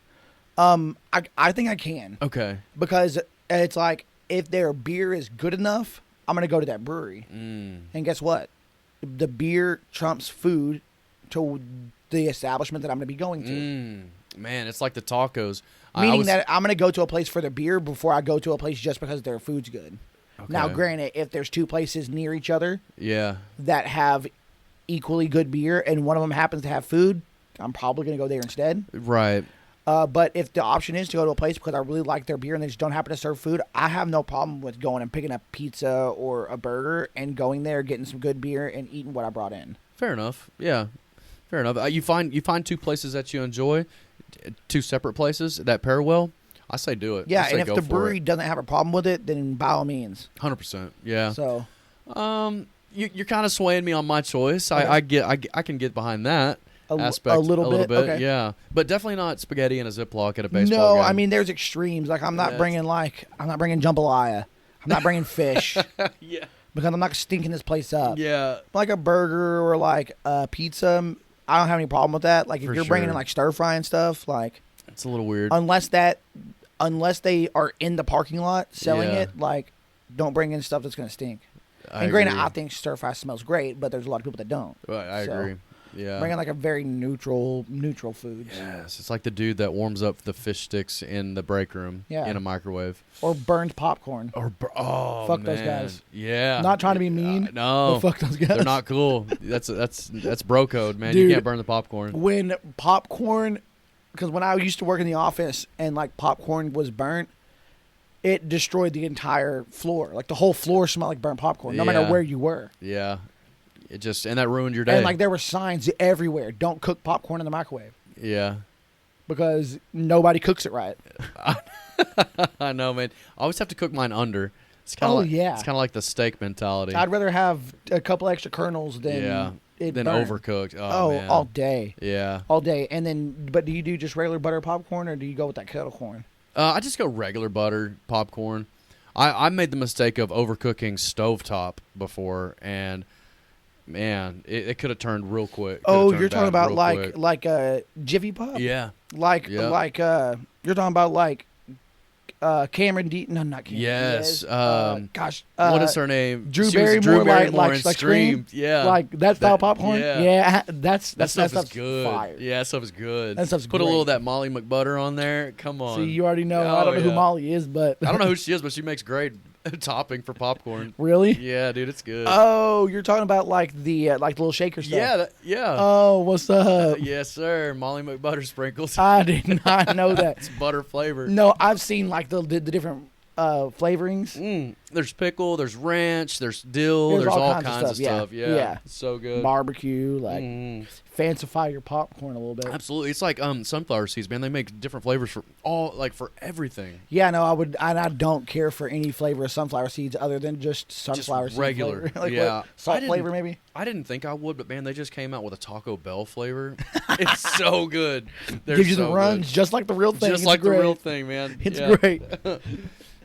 I think I can Okay. because it's like if their beer is good enough, I'm gonna go to that brewery. Mm. And guess what? The beer trumps food to the establishment that I'm gonna be going to. Man, it's like the tacos. Meaning that I'm gonna go to a place for the beer before I go to a place just because their food's good. Now, Okay. granted, if there's two places near each other Yeah. that have equally good beer and one of them happens to have food, I'm probably gonna go there instead. Right. But if the option is to go to a place because I really like their beer and they just don't happen to serve food, I have no problem with going and picking up pizza or a burger and going there, getting some good beer and eating what I brought in. Fair enough. Yeah. Fair enough. You find two places that you enjoy, two separate places that pair well. I say do it. Yeah, I say and if go the for brewery it. doesn't have a problem with it, then by all means. 100%. Yeah. So, you're kind of swaying me on my choice. Okay. I can get behind that aspect a little bit. Okay. Yeah, but definitely not spaghetti in a Ziploc at a baseball no, game. I mean there's extremes. Like I'm not bringing jambalaya. I'm not bringing fish. Yeah. Because I'm not stinking this place up. Yeah. Like a burger or like a pizza, I don't have any problem with that. Like if For you're bringing in sure. like stir fry and stuff, like It's a little weird. unless they are in the parking lot selling Yeah. it, like don't bring in stuff that's gonna stink. I And granted, agree. I think stir fry smells great, but there's a lot of people that don't. I So, agree. Yeah. Bring in like a very neutral food. Yes, it's like the dude that warms up the fish sticks in the break room Yeah. in a microwave. Or burns popcorn. Oh, Fuck those man. guys. Yeah. Not trying to be mean. No. But fuck those guys. They're not cool. That's bro code, man. Dude. You can't burn the popcorn. When popcorn, because when I used to work in the office and like popcorn was burnt, it destroyed the entire floor. Like the whole floor smelled like burnt popcorn, no matter Yeah. where you were. Yeah. And that ruined your day. And like there were signs everywhere: "Don't cook popcorn in the microwave," Yeah. because nobody cooks it right. I know, man. I always have to cook mine under. It's kind of Oh, like, yeah. It's kind of like the steak mentality. I'd rather have a couple extra kernels than it Then burn. overcooked. Oh, man. all day, Yeah. all day. And then, but do you do just regular butter popcorn or do you go with that kettle corn? I just go regular butter popcorn. I made the mistake of overcooking stovetop before, and man, it could have turned real quick. Oh, you're talking about like a Jiffy Pop? Yeah. Like Yep. you're talking about like Cameron D. No, not Cameron. Yes. Gosh. What is her name? Drew She was Barrymore, Drew Barrymore like in Scream? Scream. Yeah. Like that style popcorn. yeah. Yeah, that's that stuff is stuff's good. Fire. Yeah, that stuff is good. That stuff's Put a little of great. that Molly McButter on there. Come on. See, you already know. Oh, I don't know who yeah. Molly is, but I don't know who she is, but she makes great topping for popcorn. really. Yeah, dude, it's good. Oh, you're talking about like the little shaker stuff. yeah, yeah. Oh, what's up? Yes, sir. Molly McButter sprinkles. I did not know that. It's butter flavor. No, I've seen like the different flavorings. There's pickle, there's ranch, there's dill, There's there's all all kinds of kinds of stuff, stuff. yeah. Yeah. Yeah. It's so good. Barbecue, like Mm. fancify your popcorn a little bit. Absolutely. It's like sunflower seeds, man. They make different flavors for for everything. Yeah, no, I don't care for any flavor of sunflower seeds other than just sunflower seed regular. flavor. Like Yeah. what, salt I didn't- flavor maybe. I didn't think I would, but man, they just came out with a Taco Bell flavor. It's so good. They're Gives you so the runs just like the real good. thing. Just It's like great. the real thing, man. It's Yeah. great.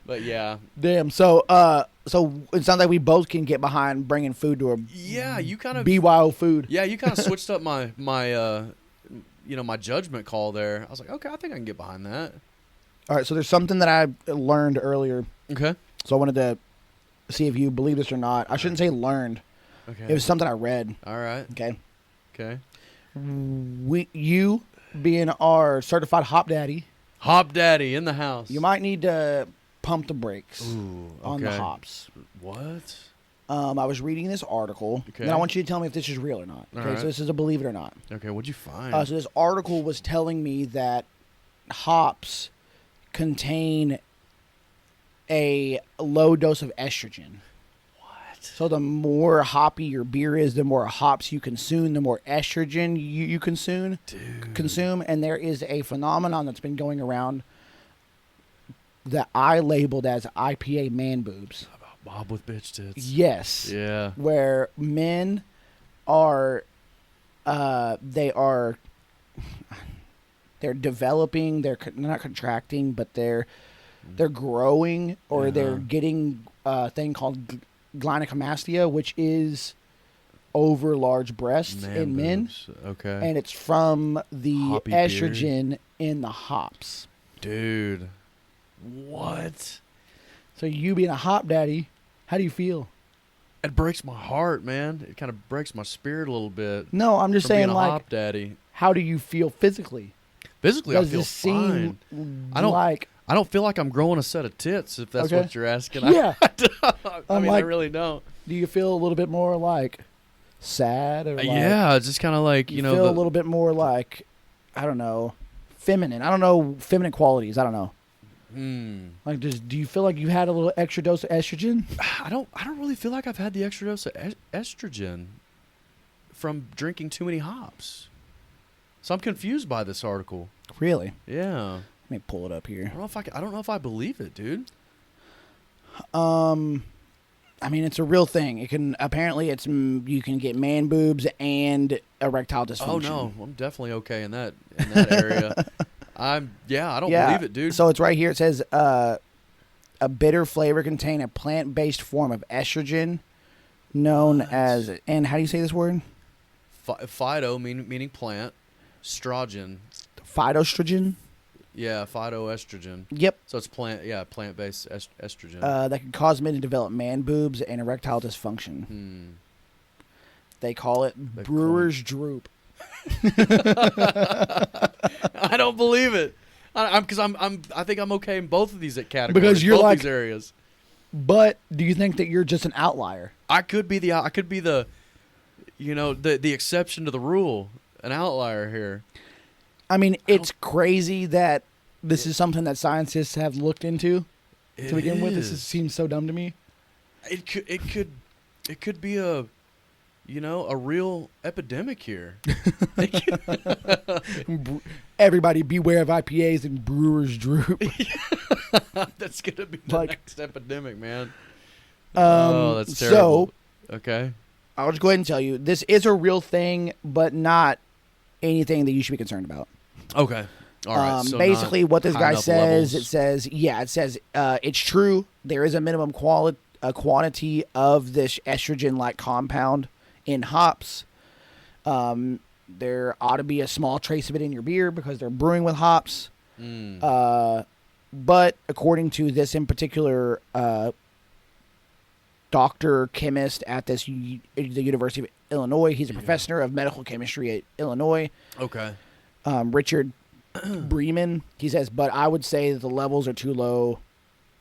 But yeah. Damn. So it sounds like we both can get behind bringing food to a Yeah, you kind of BYO food. Yeah, you kind of switched up my my judgment call there. I was like, okay, I think I can get behind that. All right. So there's something that I learned earlier. Okay. So I wanted to see if you believe this or not. I shouldn't say learned. Okay. It was something I read. All right. Okay. Okay. You being our certified hop daddy, Hop Daddy in the house. you might need to pump the brakes Ooh, on the okay. hops. What? I was reading this article, Okay. and I want you to tell me if this is real or not. All Okay, right. so this is a believe it or not. Okay, what'd you find? So this article was telling me that hops contain a low dose of estrogen. what? So the more hoppy your beer is, the more hops you consume, the more estrogen you consume. Consume, and there is a phenomenon that's been going around that I labeled as IPA man boobs. Bob with bitch tits. Yes. Yeah. Where men are they're developing, they're not contracting, but they're growing, or they're getting a thing called gynecomastia, which is over large breasts in men, boobs. Okay. and it's from the Hoppy beer. estrogen in the hops. Dude. What? So you being a hop daddy, how do you feel? It breaks my heart, man. It kind of breaks my spirit a little bit. No, I'm just for being saying, a like, hop daddy. how do do you feel physically? Physically, I Does feel this seem fine. I don't- like I don't feel like I'm growing a set of tits, if that's Okay. what you're asking. Yeah. I I'm mean, I like- really don't. do you feel a little bit more like sad, or like, Yeah, it's just kind of like, you you know, feel a little bit more like I don't know, feminine. I don't know feminine qualities. I don't know. Like, do you feel like you had a little extra dose of estrogen? I don't really feel like I've had the extra dose of estrogen from drinking too many hops. So I'm confused by this article. Really? Yeah. Let me pull it up here. I don't know if I believe it, dude. I mean, it's a real thing. It can apparently you can get man boobs and erectile dysfunction. Oh no, I'm definitely okay in that area. I don't believe it, dude. So it's right here. It says a bitter flavor contain a plant-based form of estrogen known as, and how do you say this word? Phyto meaning plant, estrogen. Phytoestrogen. Yeah, phytoestrogen. Yep. So it's plant-based estrogen. That can cause men to develop man boobs and erectile dysfunction. They call it brewer's droop. I don't believe it. I think I'm okay in both of these categories. Because you're both like these areas. But do you think that you're just an outlier? I could be the exception to the rule, an outlier here. I mean, it's crazy that this is something that scientists have looked into to begin with. This seems so dumb to me. It could be a real epidemic here. Everybody beware of IPAs and brewer's droop. That's gonna be the next epidemic, man. That's So, terrible. Okay, I'll just go ahead and tell you, this is a real thing, but not anything that you should be concerned about. Okay. All right. So basically, what this guy says, levels. it says it's true. There is a minimum quantity of this estrogen-like compound in hops. There ought to be a small trace of it in your beer because they're brewing with hops. But according to this in particular doctor chemist at the University of Illinois, he's a professor of medical chemistry at Illinois. Okay. Richard Bremen, he says, but I would say that the levels are too low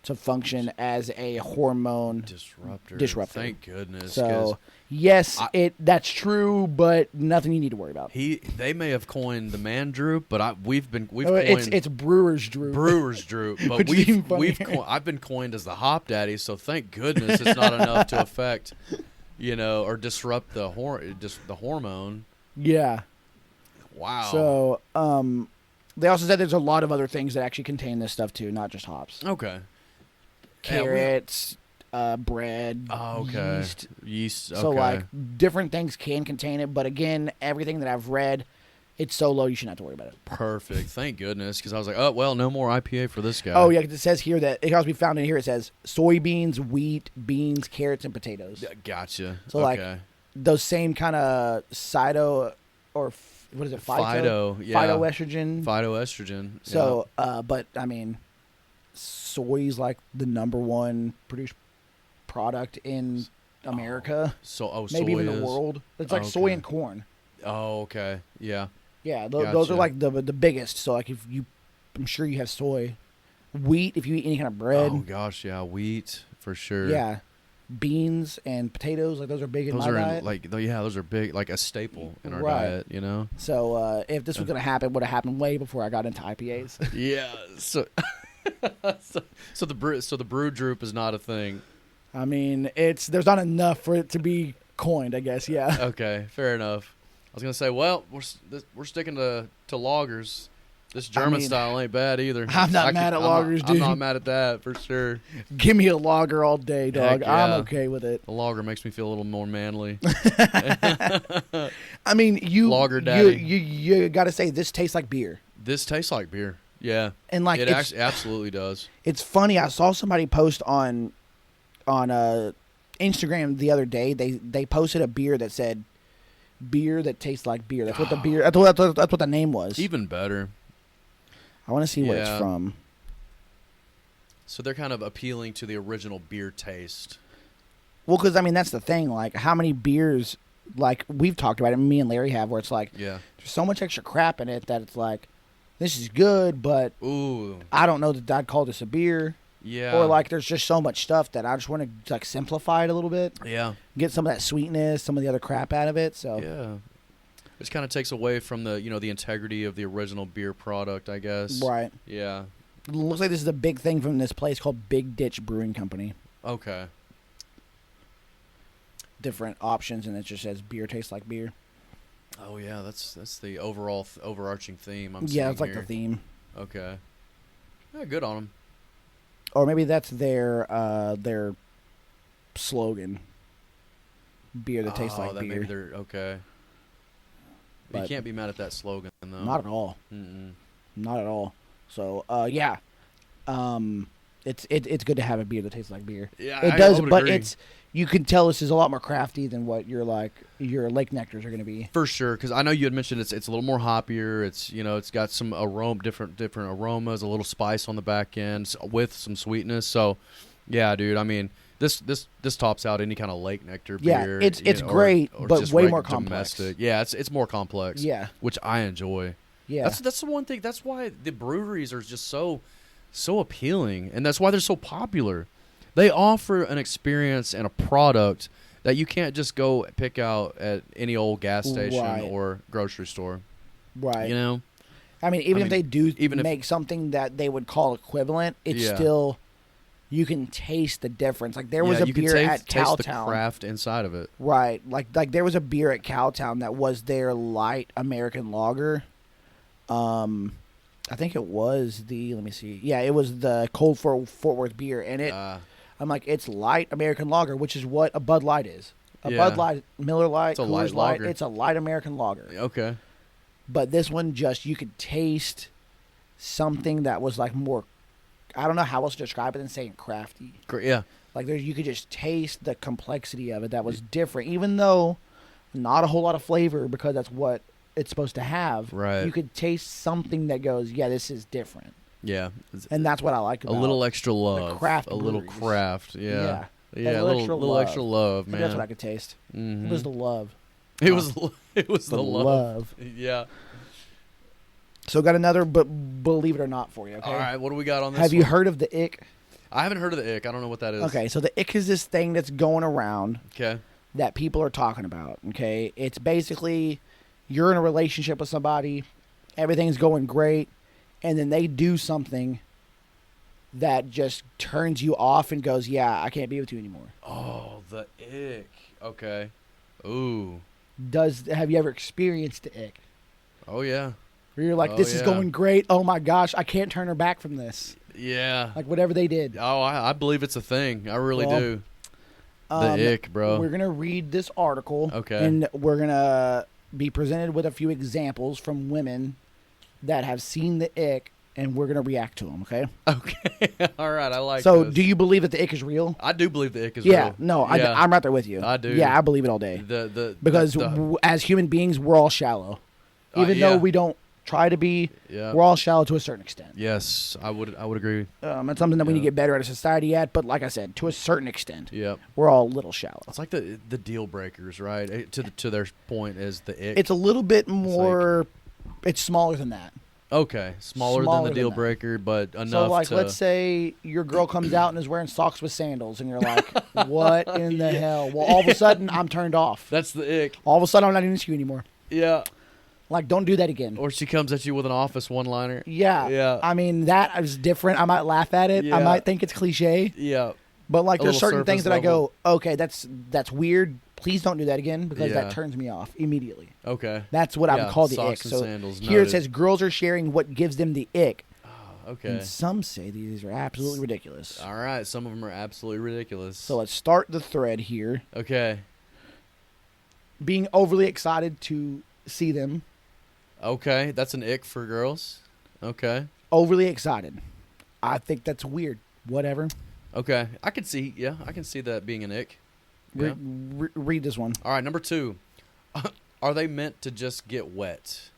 to function as a hormone disruptor. Thank goodness. So yes, that's true, but nothing you need to worry about. They may have coined the man droop, but we've coined it's brewer's droop. Brewer's droop, but I've been coined as the hop daddy. So thank goodness it's not enough to affect, or disrupt the hormone. Yeah. Wow. So they also said there's a lot of other things that actually contain this stuff too, not just hops. Okay. Carrots, bread, yeast. Okay. So like different things can contain it, but again, everything that I've read, it's so low you shouldn't have to worry about it. Perfect. Thank goodness, because I was like, oh well, no more IPA for this guy. Oh yeah, 'cause it says here that it can also be found in here. It says soybeans, wheat, beans, carrots, and potatoes. Gotcha. So like those same kind of what is it? Phytoestrogen. Phytoestrogen. So, but I mean, soy's like the number one produced product in America. soy maybe even is the world. It's like soy and corn. Oh, okay. Yeah. Yeah, those are like the biggest. So like I'm sure you have soy, wheat if you eat any kind of bread. Oh gosh, yeah, wheat for sure. Yeah, beans and potatoes, like those are big in my diet. Those are big, like a staple in our diet. So if this was gonna happen, it would have happened way before I got into IPAs. Yeah. So so the brew droop is not a thing. I mean, there's not enough for it to be coined, I guess. Yeah. Okay, fair enough. I was gonna say, well, we're sticking to lagers. This German style ain't bad either. I'm not mad at lagers, dude. I'm not mad at that for sure. Give me a lager all day, dog. Yeah. I'm okay with it. A lager makes me feel a little more manly. I mean, lager daddy. You got to say this tastes like beer. This tastes like beer. Yeah. And like it absolutely does. It's funny. I saw somebody post on Instagram the other day. They posted a beer that said beer that tastes like beer. That's what the beer. That's what the name was. Even better. I want to see what it's from. So they're kind of appealing to the original beer taste. Well, because I mean that's the thing. Like how many beers, like we've talked about it. Me and Larry have, where it's like, there's so much extra crap in it that it's like, this is good, but I don't know that I'd call this a beer. Yeah. Or like there's just so much stuff that I just want to like simplify it a little bit. Yeah. Get some of that sweetness, some of the other crap out of it. So Which kind of takes away from the the integrity of the original beer product, I guess. Right. Yeah. Looks like this is a big thing from this place called Big Ditch Brewing Company. Okay. Different options, and it just says beer tastes like beer. Oh yeah, that's the overall overarching theme. Yeah, it's like here. the theme. Okay. Yeah, good on them. Or maybe that's their slogan. Beer that tastes like beer. Maybe they're okay. But you But- can't be mad at that slogan though. Not at all. Mm-mm. Not at all. So yeah, it's good to have a beer that tastes like beer. Yeah, It I does, would but agree. you can tell this is a lot more crafty than what your Lake Nectars are going to be. For sure, because I know you had mentioned it's a little more hoppier. It's it's got some different aromas, a little spice on the back end with some sweetness. So, yeah, dude. I mean, this tops out any kind of Lake Nectar Yeah, beer. it's great, but just way more complex. domestic. Yeah, it's more complex. Yeah, which I enjoy. yeah, That's the one thing. That's why the breweries are just so appealing, and that's why they're so popular. They offer an experience and a product that you can't just go pick out at any old gas station Right. or grocery store. right. You know? I mean, even if they do even if- make something that they would call equivalent, it's Yeah. still you can taste the difference. Like there was a you can beer at taste the Cowtown, craft inside of it. right? Like there was a beer at Cowtown that was their light American lager. I think it was let me see. Yeah, it was the Cold Fort Worth beer, and I'm like, it's light American lager, which is what a Bud Light is. A Yeah. Bud Light, Miller Light, It's a Coors light Light. lager. It's a light American lager. Okay. But this one, just you could taste something that was like more. I don't know how else to describe it than saying crafty. Yeah. Like you could just taste the complexity of it that was different, even though not a whole lot of flavor because that's what it's supposed to have. Right. You could taste something that goes, yeah, this is different, Yeah. and that's what I like A about little extra love. craft a little breweries. craft. Yeah. Yeah. Yeah, a little extra love, man. That's what I could taste. Mhm. It was the love. It was the love. Yeah. So got another, but believe it or not, for you. Okay. All right, what do we got on this? Have you one? heard of the ick? I haven't heard of the ick. I don't know what that is. Okay, so the ick is this thing that's going around Okay. that people are talking about. Okay, it's basically you're in a relationship with somebody, everything's going great, and then they do something that just turns you off and goes, "Yeah, I can't be with you anymore." Oh, the ick. Okay. Ooh. Have you ever experienced the ick? Oh yeah. Where you're like, Oh, "This is yeah. going great. Oh my gosh, I can't turn her back from this." Yeah. Like whatever they did. Oh, I believe it's a thing. I really Well, do. The ick, bro. We're gonna read this article, Okay. and we're gonna be presented with a few examples from women that have seen the ick, and we're gonna react to them. Okay. Okay. All right. I like. So, this. do you believe that the ick is real? I do believe the ick is Yeah. real. No, Yeah. I'm right there with you. I do. Yeah, I believe it all day. Because as human beings, we're all shallow, even yeah. though we don't try to be. Yeah. We're all shallow to a certain extent. Yes, I would agree. It's something that we need to Yeah. get better at as a society at. But like I said, to a certain extent, Yep. we're all a little shallow. It's like the deal breakers, right? To their point is the ick. It's a little bit more. It's smaller than that. okay, smaller than smaller the than deal that. breaker, but enough. So, like, to, let's say your girl comes out and is wearing socks with sandals, and you're like, "What in the hell?" Well, all of a sudden, I'm turned off. that's the ick. All of a sudden, I'm not into you anymore. Yeah. Like, don't do that again. Or she comes at you with an office one-liner. Yeah. Yeah. I mean, that is different. I might laugh at it. I Yeah. might think it's cliche. Yeah. But, like, A there's little certain things surface that level. I go, okay, that's weird. Please don't do that again because Yeah. that turns me off immediately. Okay. That's what I would Yeah, call the ick. socks and So sandals, here it noted. says girls are sharing what gives them the ick. Okay. And some say these are absolutely ridiculous. All right. Some of them are absolutely ridiculous. So let's start the thread here. okay. Being overly excited to see them. Okay. That's an ick for girls. Okay. Overly excited. I think that's weird. Whatever. Okay. I can see. Yeah, I can see that being an ick. Yeah. Read this one. All right. Number 2. Are they meant to just get wet?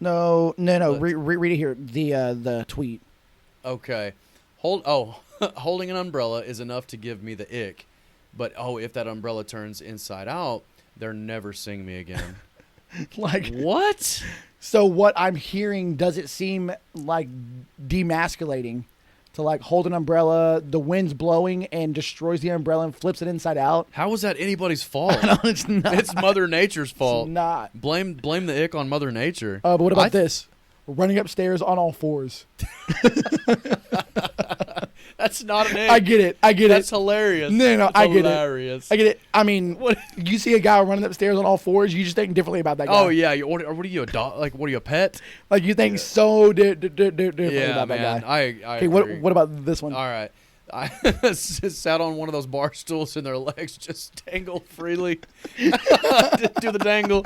No. What? Read it here. The tweet. Okay. Holding an umbrella is enough to give me the ick. But if that umbrella turns inside out, they're never seeing me again. Like What? so what I'm hearing, does it seem like demasculating to like hold an umbrella. The wind's blowing and destroys the umbrella and flips it inside out. How was that anybody's fault? No, it's not. It's Mother Nature's fault. It's not. Blame the ick on Mother Nature. But what about this? Running upstairs on all fours. That's not an ick. I get it. That's hilarious. No, That's I get hilarious. it. I get it. I mean, you see a guy running upstairs on all fours, you just think differently about that guy. Oh yeah, what are you, a dog? Like, what are you, a pet? Like you think so differently about that man. guy. I Okay, agree. what about this one? All right. I sat on one of those bar stools and their legs just dangle freely. Do the dangle.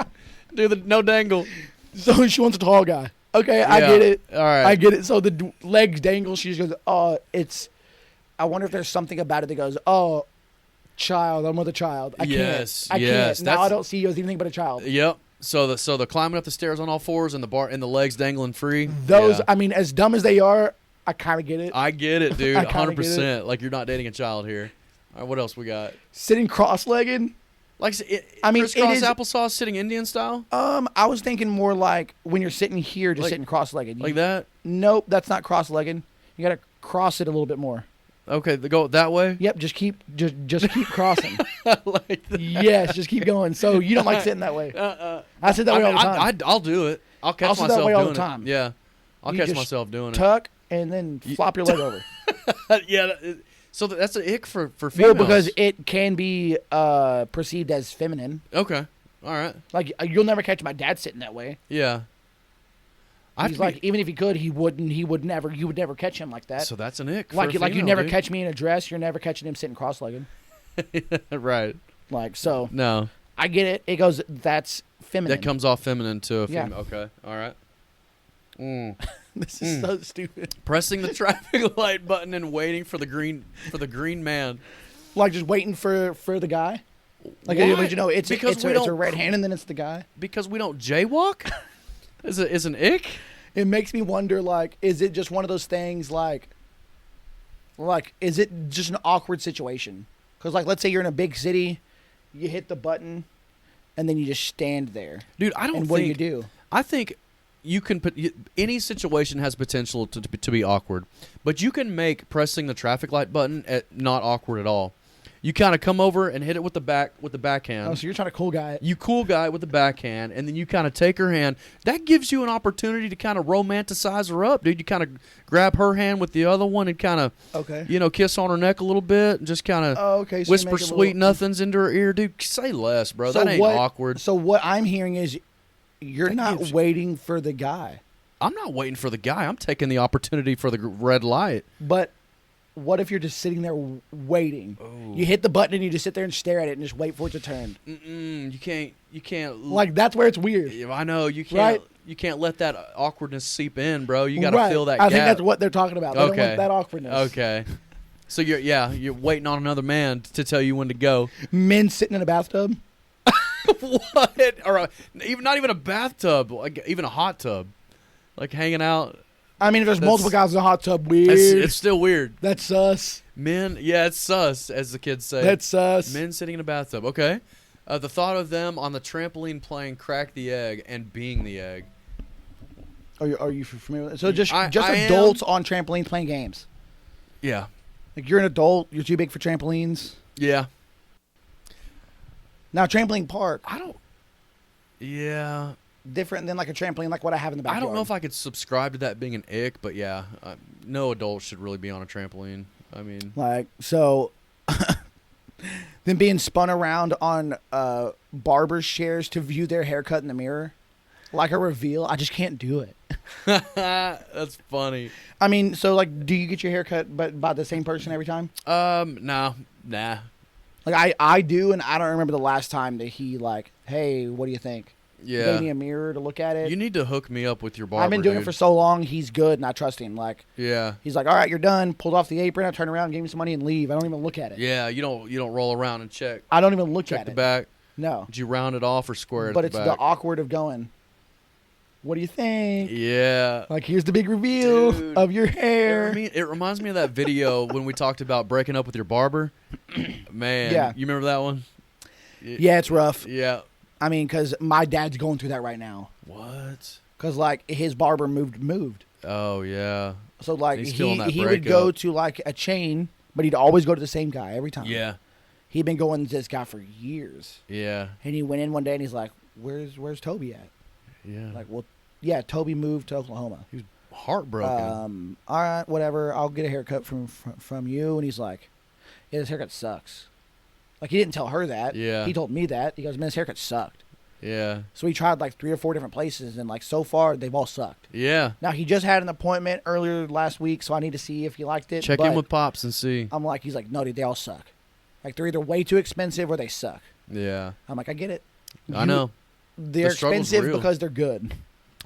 No dangle. So she wants a tall guy. Okay, I get it. All right. I get it. So the legs dangle. She just goes, oh, it's. I wonder if there's something about it that goes, oh, child. I'm with a child. I Yes, can't. I yes, can't. Now I don't see you as anything but a child. Yep. So the climbing up the stairs on all fours and the legs dangling free. Those, Yeah. I mean, as dumb as they are, I kind of get it. I get it, dude. I kinda 100%. Like, you're not dating a child here. All right, what else we got? Sitting cross-legged. Like, I mean, crisscross it is- applesauce sitting Indian style, I was thinking more like when you're sitting here, just Like- sitting cross-legged. like that. Nope, that's not cross-legged. You got to cross it a little bit more. Okay, go that way. Yep, just keep crossing. Like that. Yes, just keep going. So you don't like sitting that way. I sit that way all the time. I'll do it. I'll catch I'll sit that myself way all doing the time. it. Yeah, I'll You catch just myself doing Tuck and then flop your leg over. it. Yeah. So that's an ick for females. Well, because it can be perceived as feminine. Okay. All right. Like you'll never catch my dad sitting that way. Yeah. He's like, even if he could, he wouldn't. You would never catch him like that. So that's an ick. like for a you female, never dude. catch me in a dress. You're never catching him sitting cross-legged. Right. Like so. No. I get it. It goes. That's feminine. That comes off feminine to a Yeah. female. Okay. All right. This is so stupid. Pressing the traffic light button and waiting for the green man. Like just waiting for the guy. Like Why? you know, it's Because we it's a don't- red hand and then it's the guy. Because we don't jaywalk? is an ick? It makes me wonder. Like, is it just one of those things? Like, is it just an awkward situation? Because like, let's say you're in a big city, you hit the button, and then you just stand there. Dude, I don't And think. what do you do? I think you can put any situation has potential to be awkward, but you can make pressing the traffic light button not awkward at all. You kind of come over and hit it with the backhand. Oh, so you're trying to cool guy it. You cool guy it with the backhand, and then you kind of take her hand. That gives you an opportunity to kind of romanticize her up, dude. You kind of grab her hand with the other one and kind of, Okay. kiss on her neck a little bit and just kind of Oh, okay. So you whisper make it a sweet little- nothings into her ear, dude. Say less, bro. So that ain't what- awkward. So what I'm hearing is, you're That not gives- waiting for the guy. I'm not waiting for the guy. I'm taking the opportunity for the red light. But what if you're just sitting there waiting? Oh. You hit the button and you just sit there and stare at it and just wait for it to turn. You can't. Like that's where it's weird. Yeah, I know you can't. Right? You can't let that awkwardness seep in, bro. You got to Right. feel that. I gap. think that's what they're talking about. They don't Okay. want that awkwardness. Okay. So you're waiting on another man to tell you when to go. Men sitting in a bathtub. What? Or not even a bathtub, like even a hot tub, like hanging out. I mean, if there's That's- multiple guys in a hot tub, weird. It's still weird. That's sus. Men, yeah, it's sus, as the kids say. That's sus. Men sitting in a bathtub. Okay. The thought of them on the trampoline playing crack the egg and being the egg. Are you familiar with it? So just I adults on trampolines playing games. Yeah. Like you're an adult, you're too big for trampolines. Yeah. Now trampoline park, I don't. Yeah. different than like a trampoline like what I have in the backyard. I don't know if I could subscribe to that being an ick, but yeah, no adult should really be on a trampoline. I mean, Like, so, then being spun around on barber's chairs to view their haircut in the mirror, like a reveal, I just can't do it. that's funny. I mean, so, like, do you get your haircut by the same person every time? Nah. Like, I do, and I don't remember the last time that he, like, hey, what do you think? Gave me Yeah. a mirror to look at it. You need to hook me up with your barber. I've been doing dude. it for so long, he's good, and I trust him. Like, Yeah. he's like, all right, you're done. Pulled off the apron, I turn around, gave me some money, and leave. I don't even look at it. Yeah. You don't roll around and check I don't even look at the it. back. No. Did you round it off or square it? But at it's the the back? awkward of going, what do you think? Yeah. Like, here's the big reveal Dude. of your hair. It reminds me of that video when we talked about breaking up with your barber. Man, Yeah. you remember that one? Yeah, it's rough. Yeah. I mean, because my dad's going through that right now. What? Because, like, his barber moved. Oh yeah. So like He's feeling that he would go breakup. to like a chain, but he'd always go to the same guy every time. Yeah. He'd been going to this guy for years, Yeah. and he went in one day and he's like, "Where's Toby at?" Yeah. Like, well, yeah, Toby moved to Oklahoma. He was heartbroken. All right, whatever. I'll get a haircut from you. And he's like, "Yeah, this haircut sucks." Like he didn't tell her that. Yeah. He told me that. He goes, "Man, this haircut sucked." Yeah. So he tried like 3 or 4 different places, and like so far they've all sucked. Yeah. Now he just had an appointment earlier last week, so I need to see if he liked it. Check but in with Pops and see. I'm like, he's like, "No, dude, they all suck. Like they're either way too expensive or they suck." Yeah. I'm like, I get it. I know. They're The struggle's expensive real. because they're good.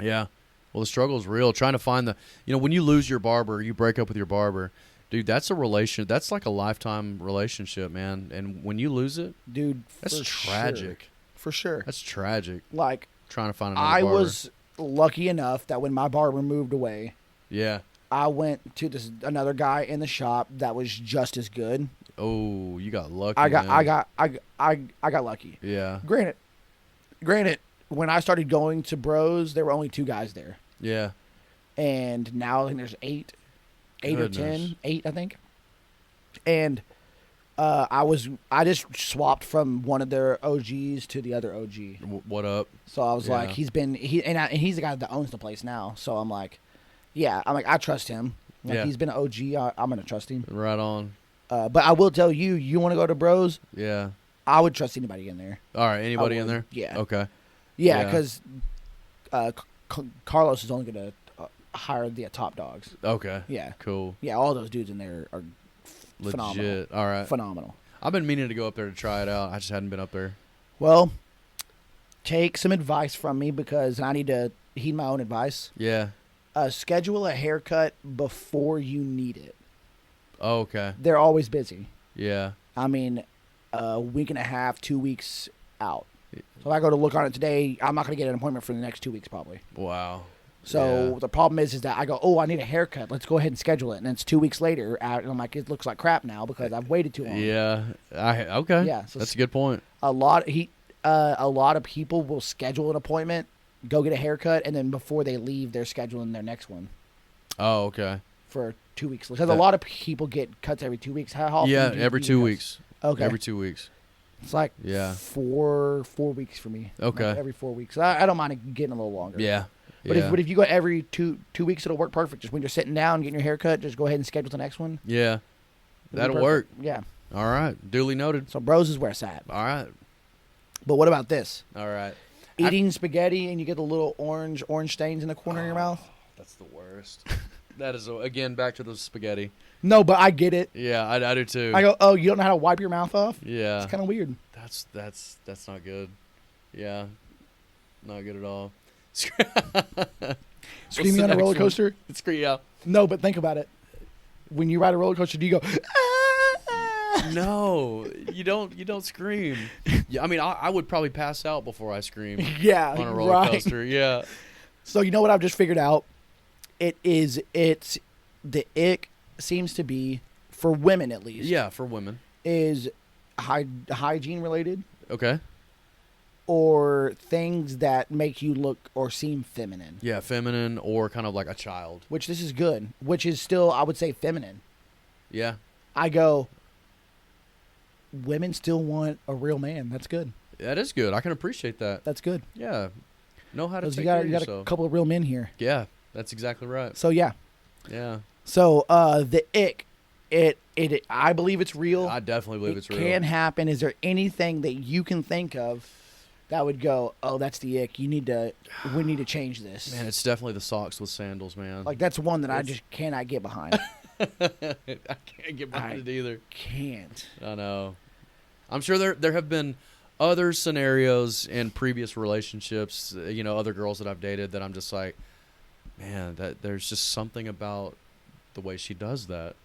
Yeah. Well, the struggle's real. Trying to find the, when you lose your barber, you break up with your barber, dude. That's a relation. That's like a lifetime relationship, man. And when you lose it, Dude, that's for tragic. Sure. For sure. That's tragic. Like, Trying to find another I barber. was lucky enough that when my barber moved away, Yeah. I went to another guy in the shop that was just as good. Oh, you got lucky. I got man. lucky. Yeah. Granted, when I started going to Bros, there were only 2 guys there. Yeah. And now I think there's 8 or Goodness. 10, 8 I think. And I just swapped from one of their OGs to the other OG. What up? So I was Yeah. like, he's the guy that owns the place now. So I'm like, I trust him. Like Yeah. he's been an OG. I'm gonna trust him. Right on. But I will tell you, you want to go to Bros? Yeah. I would trust anybody in there. All right. Anybody in would, there? yeah. Okay. Yeah, Yeah. because Carlos is only gonna hire the top dogs. Okay. Yeah, Cool. yeah. All those dudes in there are phenomenal. Legit. All right. Phenomenal. I've been meaning to go up there to try it out. I just hadn't been up there. Well, take some advice from me because I need to heed my own advice. Yeah. Schedule a haircut before you need it. Oh, okay. They're always busy. Yeah. I mean, a week and a half, 2 weeks out. So if I go to look on it today, I'm not going to get an appointment for the next 2 weeks probably. Wow. So Yeah. the problem is that I go, oh, I need a haircut. Let's go ahead and schedule it. And it's 2 weeks later out, and I'm like, it looks like crap now because I've waited too long. Yeah. Okay. Yeah, so That's a good point. A lot of people will schedule an appointment, go get a haircut, and then before they leave, they're scheduling their next one Oh, okay. for 2 weeks. Because a lot of people get cuts every 2 weeks. How often? Yeah, do you every do 2 cuts? weeks. Okay. Every 2 weeks. It's like Yeah. 4 weeks for me. Okay. Like every 4 weeks. I don't mind it getting a little longer. Yeah. But yeah. if you go every two weeks, it'll work perfect. Just when you're sitting down getting your haircut, just go ahead and schedule the next one. Yeah. It'll be That'll perfect. work. Yeah. All right. Duly noted. So Bros is where it's at. All right. But what about this? All right. Eating spaghetti and you get the little orange stains in the corner of your mouth? That's the worst. That is, again, back to the spaghetti. No, but I get it. Yeah, I do too. I go, oh, you don't know how to wipe your mouth off? Yeah. It's kind of weird. That's not good. Yeah. Not good at all. Screaming the on a next roller one? coaster? Yeah. No, but think about it. When you ride a roller coaster, do you go, ah? No, you don't scream. Yeah, I mean, I would probably pass out before I scream Yeah, on a roller right. coaster. Yeah. So you know what I've just figured out? It's the ick seems to be, for women at least, Yeah, for women. is hygiene related Okay. or things that make you look or seem feminine. Yeah, feminine or kind of like a child. Which this is good. Which is still, I would say, feminine. Yeah. I go, women still want a real man. That's good. That is good. I can appreciate that. That's good. Yeah. Know how to 'Cause take you care got of you got a yourself. couple of real men here. Yeah, that's exactly right. So yeah. Yeah. So the ick, it I believe it's real. I definitely believe it's It real. can happen. Is there anything that you can think of that would go, oh, that's the ick. We need to change this. Man, it's definitely the socks with sandals, man. Like that's one that I It's- just cannot get behind. I can't get behind it either. Can't. I know. I'm sure there have been other scenarios in previous relationships, other girls that I've dated that I'm just like, man, that there's just something about the way she does that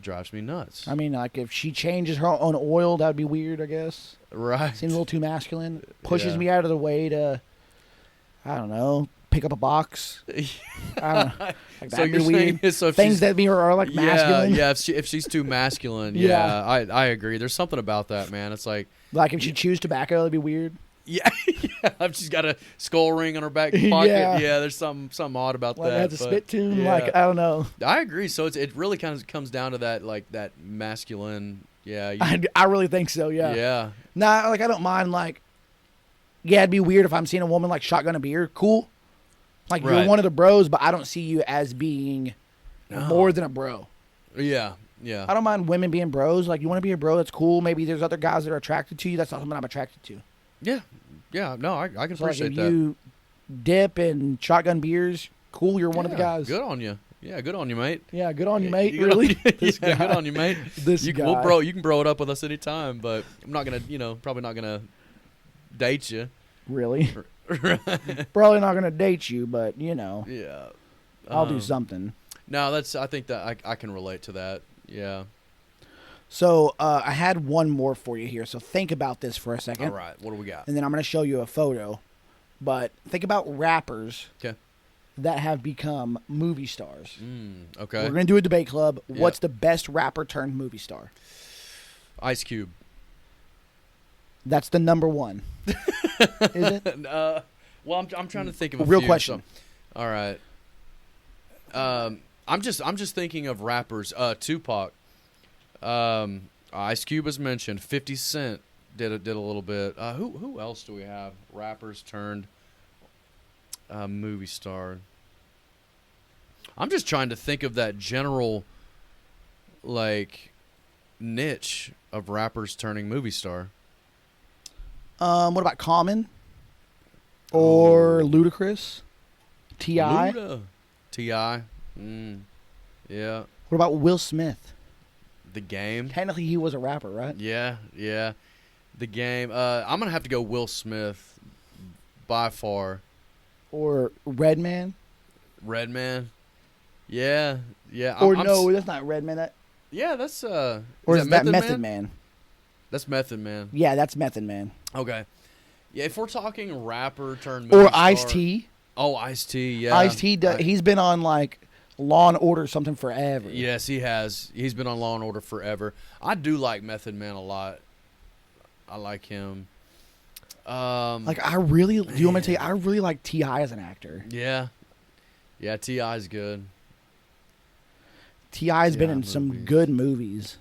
drives me nuts. I mean, like if she changes her own oil, that'd be weird. I guess Right. seems a little too masculine. Pushes Yeah. me out of the way to, I don't know, pick up a box. I don't know. Like, So that'd be you're weird. saying so if Things she's, that are like masculine. Yeah, if she's too masculine, Yeah. I agree. There's something about that, man. It's like, Like if she chews tobacco, that'd be weird. Yeah, she's got a skull ring on her back pocket. Yeah. There's something odd about Like, that. it has a but spit tune. yeah. Like, I don't know. I agree. So it really kind of comes down to that, like, that masculine. Yeah. I really think so, yeah. Yeah. Nah, like, I don't mind, like, yeah, it'd be weird if I'm seeing a woman, like, shotgun a beer. Cool. Like, Right. you're one of the bros, but I don't see you as being more than a bro. Yeah. Yeah. I don't mind women being bros. Like, you want to be a bro, that's cool. Maybe there's other guys that are attracted to you. That's not something I'm attracted to. Yeah. Yeah. No, I can So, like, appreciate if that. you dip and shotgun beers, cool, you're one of the guys. Good on you. Yeah, good on you, mate. Yeah, good on you, mate. Good Really? on you. This Yeah, guy. good on you, mate. This you, guy. Well, bro, you can bro it up with us anytime, but I'm not gonna, probably not gonna date you. Really? Right. Probably not going to date you, but, Yeah. I'll do something. No, I think that I can relate to that. Yeah. So I had one more for you here. So think about this for a second. All right. What do we got? And then I'm going to show you a photo. But think about rappers Okay. that have become movie stars. Okay. We're going to do a debate club. Yeah. What's the best rapper turned movie star? Ice Cube. That's the number one. Is it? Well, I'm trying to think of a Real few, question. so- all right. I'm just thinking of rappers. Tupac. Ice Cube was mentioned. 50 Cent did a little bit. Who else do we have? Rappers turned movie star. I'm just trying to think of that general, like, niche of rappers turning movie star. What about Common? Or Ludacris? T.I.? Luda. T.I. Yeah. What about Will Smith? The Game. Technically, he was a rapper, right? Yeah. The Game. I'm going to have to go Will Smith by far. Or Redman? Redman. Yeah. Or no, that's not Redman. Yeah, that's Or is that Method Man? That's Method Man. Yeah, that's Method Man. Okay. Yeah, if we're talking rapper turned movie Or star. Ice-T. Oh, Ice-T, yeah. Ice-T, he's been on, like, Law and Order something forever. Yes, he has. He's been on Law and Order forever. I do like Method Man a lot. I like him. Like, do you want me to tell you, I really like T.I. as an actor. Yeah. Yeah, T.I.'s good. T.I.'s been in some movies. good movies.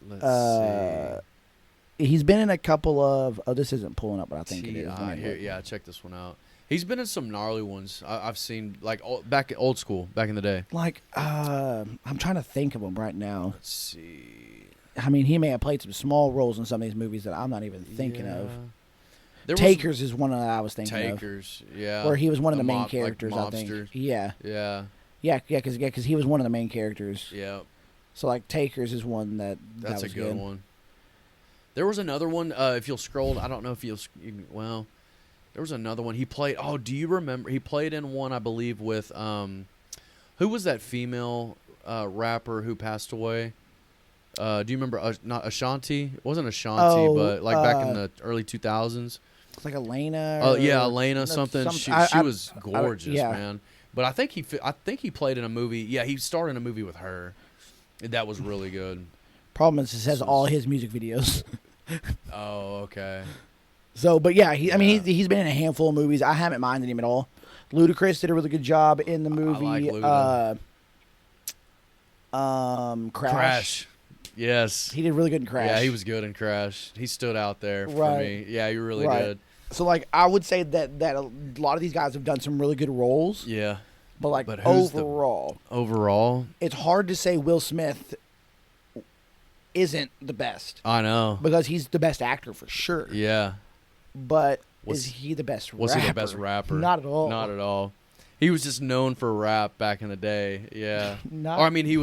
Let's see. He's been in a couple of... Oh, this isn't pulling up, but I think it is. Let T.I. me Here, look. yeah, check this one out. He's been in some gnarly ones. I've seen, like, back old school, back in the day. Like, I'm trying to think of him right now. Let's see. I mean, he may have played some small roles in some of these movies that I'm not even thinking of. There was Takers is one that I was thinking of. Takers, yeah. Where he was one of the main mob- like characters, I think. mobster. Yeah. Yeah. Because he was one of the main characters. Yeah. So, like, Takers is one That's that a was good one. There was another one. If you'll scroll, I don't know if well, there was another one. He played. Oh, do you remember? He played in one, I believe, with who was that female rapper who passed away? Do you remember? Not Ashanti. It wasn't Ashanti, but like back in the early 2000s. It's like Elena. Oh yeah, Elena something. She was gorgeous, yeah. man. But I think he played in a movie. Yeah, he starred in a movie with her. That was really good. Problem is, it says all his music videos. Oh, okay. So, but yeah, he's been in a handful of movies. I haven't minded him at all. Ludacris did a really good job in the movie. I like Crash. Yes. He did really good in Crash. Yeah, he was good in Crash. He stood out there for Right. me. Yeah, he really Right. did. So, like, I would say that a lot of these guys have done some really good roles. Yeah. But, like, But who's the- overall, it's hard to say Will Smith isn't the best. I know. Because he's the best actor for sure. Yeah. But is he the best rapper? Was he the best rapper? Not at all. Not at all. He was just known for rap back in the day. Yeah. Not- Or I mean, he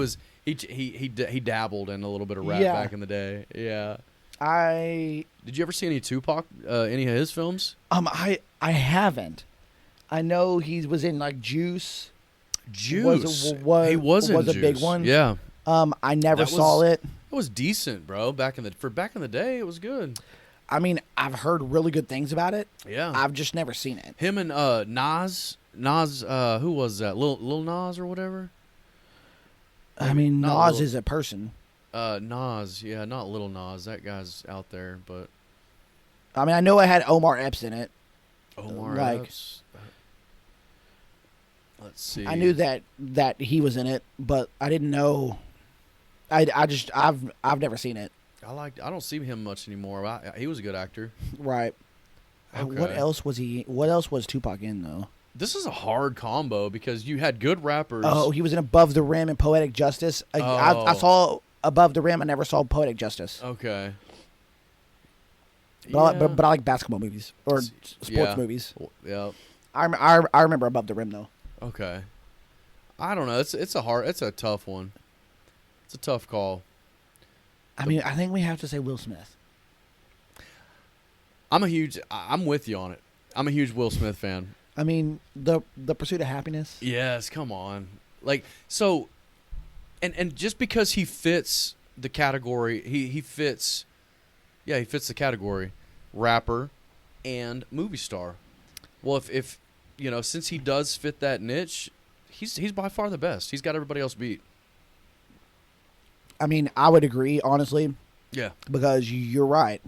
dabbled in a little bit of rap back in the day. Yeah. Did you ever see any Tupac? Any of his films? I haven't. I know he was in like Juice. Juice. Was he was in a Juice. big one. Yeah. I never saw it. It was decent, bro. Back in the day, it was good. I mean, I've heard really good things about it. Yeah. I've just never seen it. Him and Nas, who was that? Lil Nas or whatever? I mean, Not Nas is a person. Nas, yeah, not Lil Nas. That guy's out there, but I mean, I know I had Omar Epps in it. Omar Like- Epps. Let's see. I knew that he was in it, but I didn't know. I've never seen it. I don't see him much anymore. He was a good actor. Right. What Okay. else was he? What else was Tupac in though? This is a hard combo because you had good rappers. Oh, he was in Above the Rim and Poetic Justice. I Oh. saw Above the Rim. I never saw Poetic Justice. Okay. But, Yeah. but I like basketball movies or sports Yeah. movies. Yeah. I remember Above the Rim though. Okay. I don't know. It's a tough one. It's a tough call. I mean, I think we have to say Will Smith. I'm with you on it. I'm a huge Will Smith fan. I mean, the Pursuit of Happiness. Yes, come on. Like, so and just because he fits the category, he fits the category rapper and movie star. Well, if since he does fit that niche, he's by far the best. He's got everybody else beat. I mean, I would agree, honestly, Yeah. because you're right.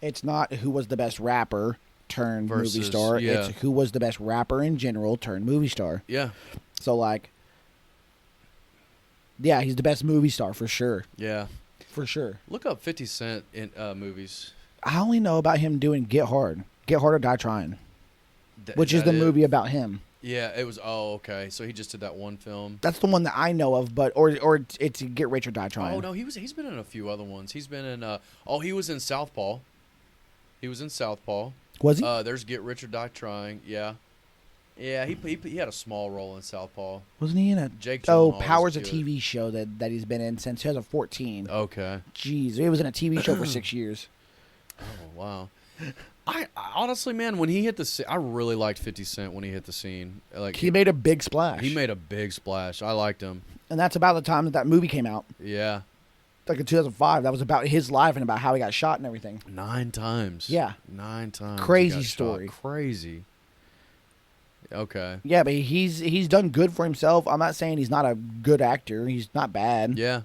It's not who was the best rapper turned movie Versus, star. yeah. It's who was the best rapper in general turned movie star. Yeah. So, like, yeah, he's the best movie star for sure. Yeah. For sure. Look up 50 Cent in movies. I only know about him doing Get Hard. Get Hard or Die Trying, which is the movie about him. Yeah, it was. Oh, okay. So he just did that one film. That's the one that I know of, but or it's Get Rich or Die Trying. Oh no, he's been in a few other ones. He's been in. He was in Southpaw. He was in Southpaw. Was he? There's Get Rich or Die Trying. Yeah. Yeah, he had a small role in Southpaw. Wasn't he in a Jake Oh, Gyllenhaal was Power's a good. TV show that he's been in since 2014. Okay. Jeez, he was in a TV show for 6 years. Oh wow. I honestly, man, when he hit the scene, I really liked 50 Cent when he hit the scene. Like He made a big splash. he made a big splash. I liked him. and that's about the time that movie came out. Yeah. Like in 2005. That was about his life and about how he got shot and everything. 9 times. Yeah. 9 times. he Crazy got shot. story. Crazy. Okay. Yeah, but he's done good for himself. I'm not saying he's not a good actor. He's not bad. Yeah.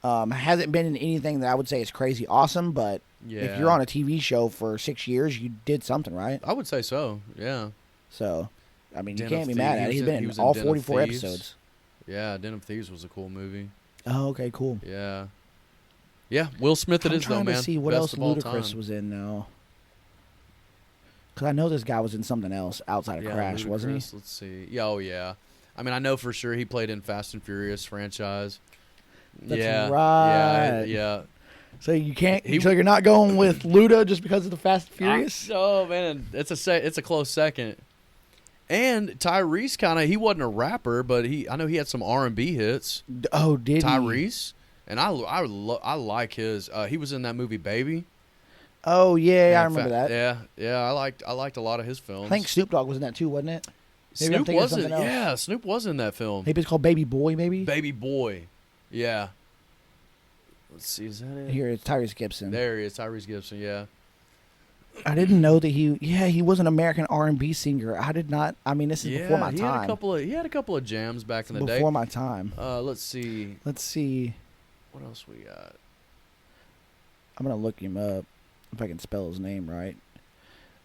Hasn't been in anything that I would say is crazy awesome, but Yeah. if you're on a TV show for 6 years, you did something, right? I would say so. Yeah. So, I mean, you Den can't of be mad at it. Thieves. He's been He in was in all Den of 44 Thieves. episodes. Yeah. Den of Thieves was a cool movie. Oh, okay, cool. Yeah. Yeah. Will Smith it I'm is though, trying man. to see what Best else of all Ludacris time. was in now. Because I know this guy was in something else outside of Yeah, Crash, wasn't he? Ludacris, Let's see. Yeah. Oh yeah. I mean, I know for sure he played in Fast and Furious franchise. That's yeah. right. Yeah. Yeah. So you can't. He- so you're not going with Luda just because of the Fast and Furious? Oh man, it's a close second. And Tyrese he wasn't a rapper, but I know he had some R&B hits. Oh, did he? Tyrese, and I like his. He was in that movie Baby. Oh yeah, I And remember that. Yeah, I liked a lot of his films. I think Snoop Dogg was in that too, wasn't it? Maybe I'm Snoop thinking of wasn't. something else. Yeah, Snoop was in that film. Maybe it's called Baby Boy. Maybe. Baby Boy. Yeah. Let's see, is that it? Here it's Tyrese Gibson. There he is, Tyrese Gibson. Yeah. I didn't know that he was an American R&B singer. I did not. I mean, this is before my he time. He had a couple of jams back in the Before day. my time. Let's see. Let's see. What else we got? I'm gonna look him up if I can spell his name right.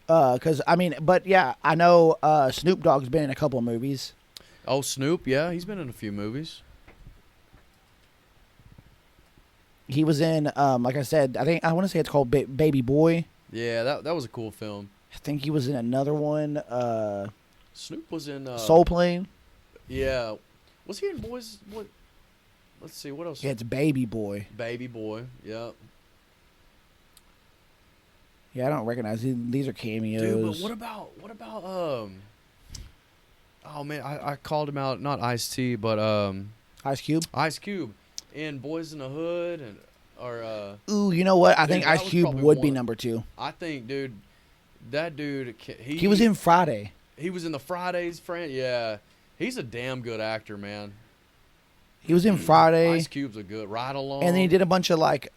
But yeah, I know Snoop Dogg's been in a couple of movies. Oh, Snoop, yeah, he's been in a few movies. He was in, like I said, I want to say it's called Baby Boy. Yeah, that was a cool film. I think he was in another one, Snoop was in Soul Plane. Yeah, was he in Boys? What? Let's see, what else? Yeah, it's Baby Boy. Baby Boy. Yeah. Yeah, I don't recognize these are cameos. Dude, but what about Oh man, I called him out. Not Ice-T, but Ice Cube. Ice Cube in Boys in the Hood Ooh, you know what? I Dude, think that Ice was Cube probably would be one. number 2. I think, dude, that dude He was in Friday. He was in the Fridays Yeah, he's a damn good actor, man. He was in Friday, Ice Cube's a good ride along. and then he did a bunch of like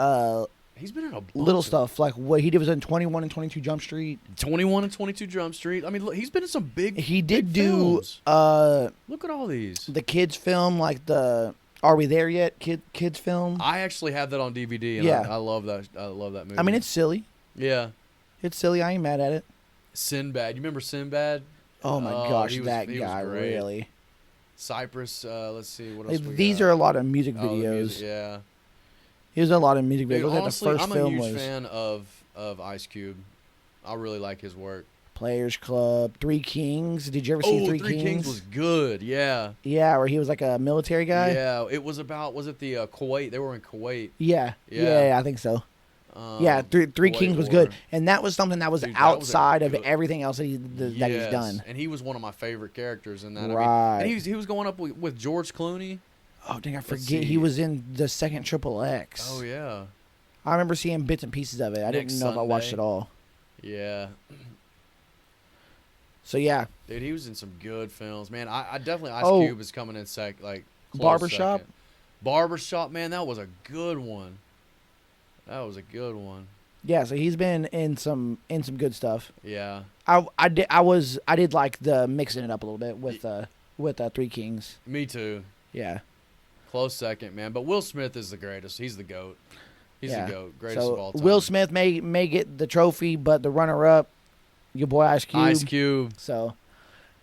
He's been in a bunch little of stuff. Like what he did was in 21 and 22 Jump Street. 21 and 22 Jump Street. I mean, look, he's been in some big. He did big do films. Look at all these. the kids film, like the Are We There Yet kids film. I actually have that on DVD, and Yeah. I love that. I love that movie. I mean, it's silly. yeah. It's silly. I ain't mad at it. Sinbad. You remember Sinbad? Oh my gosh, he was guy great. really. Cypress. Let's see what else. These are a lot of music Oh, the videos. music, yeah. Here's a lot of music videos. Dude, Look at the honestly, first I'm a film huge was fan of Ice Cube. I really like his work. Players Club, Three Kings. Did you ever see Three Kings? Was good. Yeah. Yeah, where he was like a military guy. Yeah. It was about. Was it the Kuwait? They were in Kuwait. Yeah. Yeah. Yeah, I think so. Yeah, Three Kuwait Kings was War. good, and that was something that was Dude, that was a outside of good- everything else that he's Yes, done. and he was one of my favorite characters in that. Right. And he was going up with George Clooney. Oh dang, I Let's forget see. he was in the second Triple X. Oh yeah. I remember seeing bits and pieces of it. I Next didn't know if I watched Sunday. it all. Yeah. So yeah, Dude, he was in some good films, man. I definitely Ice Oh. Cube is coming in close Barbershop? second. Barbershop, man, that was a good one. That was a good one. yeah. So he's been in some good stuff. Yeah. I did like the mixing it up a little bit with Three Kings. Me too. Yeah. Close second, man. But Will Smith is the greatest. He's the GOAT. He's Yeah. the GOAT. Greatest So of all time. Will Smith may get the trophy, but the runner up, your boy Ice Cube. Ice Cube. So,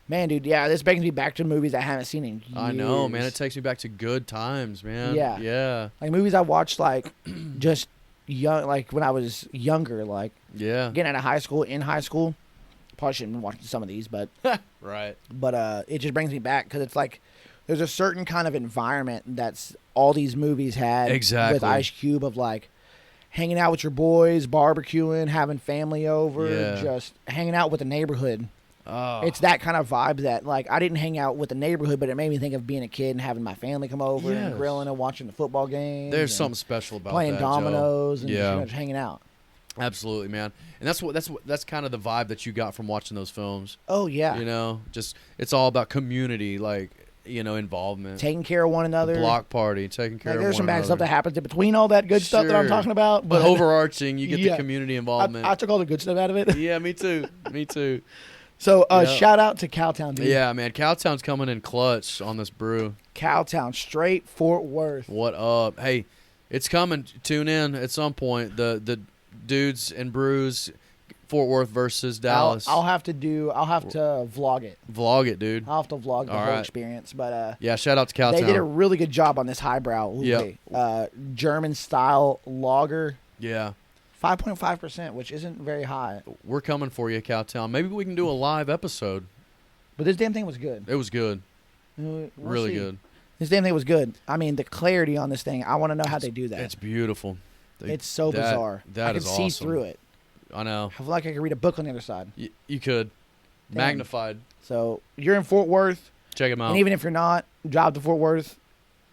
man, dude, yeah, this brings me back to movies I haven't seen in years. I know, man. It takes me back to good times, man. Yeah. Yeah. like movies I watched like just young, like when I was younger, like Yeah. getting out of high school. In high school, probably shouldn't have been watching some of these, but Right. it just brings me back because it's like there's a certain kind of environment that's all these movies had Exactly. with Ice Cube of like hanging out with your boys, barbecuing, having family over, Yeah. just hanging out with the neighborhood. Oh. It's that kind of vibe that like I didn't hang out with the neighborhood, but it made me think of being a kid and having my family come over and Yes. grilling and watching the football games. There's and something special about playing that, Joe. dominoes and Yeah. just hanging out. Absolutely, man. And that's kind of the vibe that you got from watching those films. Oh yeah, You know, just it's all about community, like, you know, involvement. taking care of one another. Block party, taking care Like, of there's some one bad stuff that another. happens in between all that good stuff that I'm Sure. talking about. But overarching, you get Yeah. the community involvement. I took all the good stuff out of it. Yeah, me too. Me too. So Yeah. shout out to Cowtown, dude. Yeah, man. Cowtown's coming in clutch on this brew. Cowtown, straight Fort Worth. What up? Hey, it's coming. Tune in at some point. The dudes and brews, Fort Worth versus Dallas. I'll have to vlog it. Vlog it, dude. I'll have to vlog the All whole right. experience. But Yeah, shout out to Cowtown. they did a really good job on this highbrow. Yep. German style lager, Yeah, 5.5%, which isn't very high. we're coming for you, Cowtown. Maybe we can do a live episode. But this damn thing was good. It was good. We'll Really see. good. This damn thing was good. I mean, the clarity on this thing. I want to know how they do that. It's beautiful. It's so that- bizarre. that I can is see awesome. through it. I know. I feel like I could read a book on the other side. You could. Dang. Magnified. So you're in Fort Worth, Check them out. and even if you're not, drive to Fort Worth,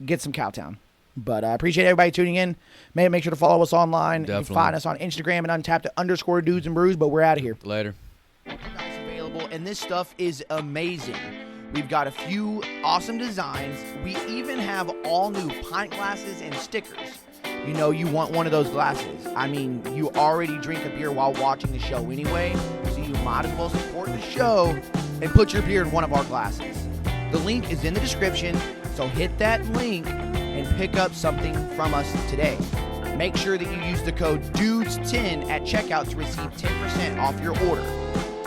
get some Cowtown. But I appreciate everybody tuning in. Make sure to follow us online. You can Definitely. find us on Instagram and Untappd @ Dudes and Brews. But we're out of here. Later. Merchandise available, and this stuff is amazing. We've got a few awesome designs. We even have all new pint glasses and stickers. You know, you want one of those glasses. I mean, you already drink a beer while watching the show anyway, so you might as well support the show and put your beer in one of our glasses. The link is in the description, so hit that link and pick up something from us today. Make sure that you use the code DUDES10 at checkout to receive 10% off your order.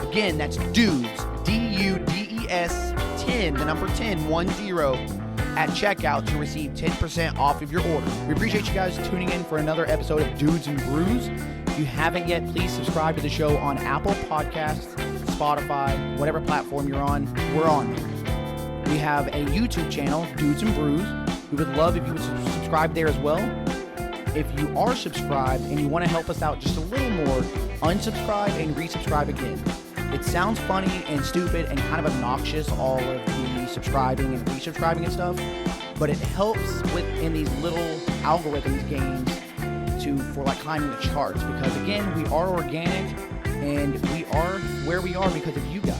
Again, that's DUDES, DUDES 10, the number 10, 10, at checkout to receive 10% off of your order. We appreciate you guys tuning in for another episode of Dudes and Brews. If you haven't yet, please subscribe to the show on Apple Podcasts, Spotify, whatever platform you're on, we're on there. We have a YouTube channel, Dudes and Brews. We would love if you would subscribe there as well. If you are subscribed and you want to help us out just a little more, unsubscribe and resubscribe again. It sounds funny and stupid and kind of obnoxious, all of the subscribing and resubscribing and stuff, but it helps in these little algorithms games for like climbing the charts, because again, we are organic and we are where we are because of you guys.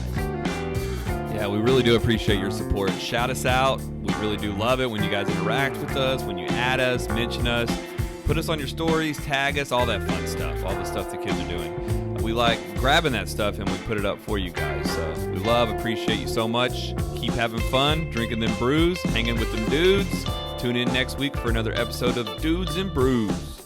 Yeah, we really do appreciate your support. Shout us out. We really do love it when you guys interact with us, when you add us, mention us, put us on your stories, tag us, all that fun stuff, all the stuff the kids are doing. We like grabbing that stuff and we put it up for you guys. So we appreciate you so much. Keep having fun, drinking them brews, hanging with them dudes. Tune in next week for another episode of Dudes and Brews.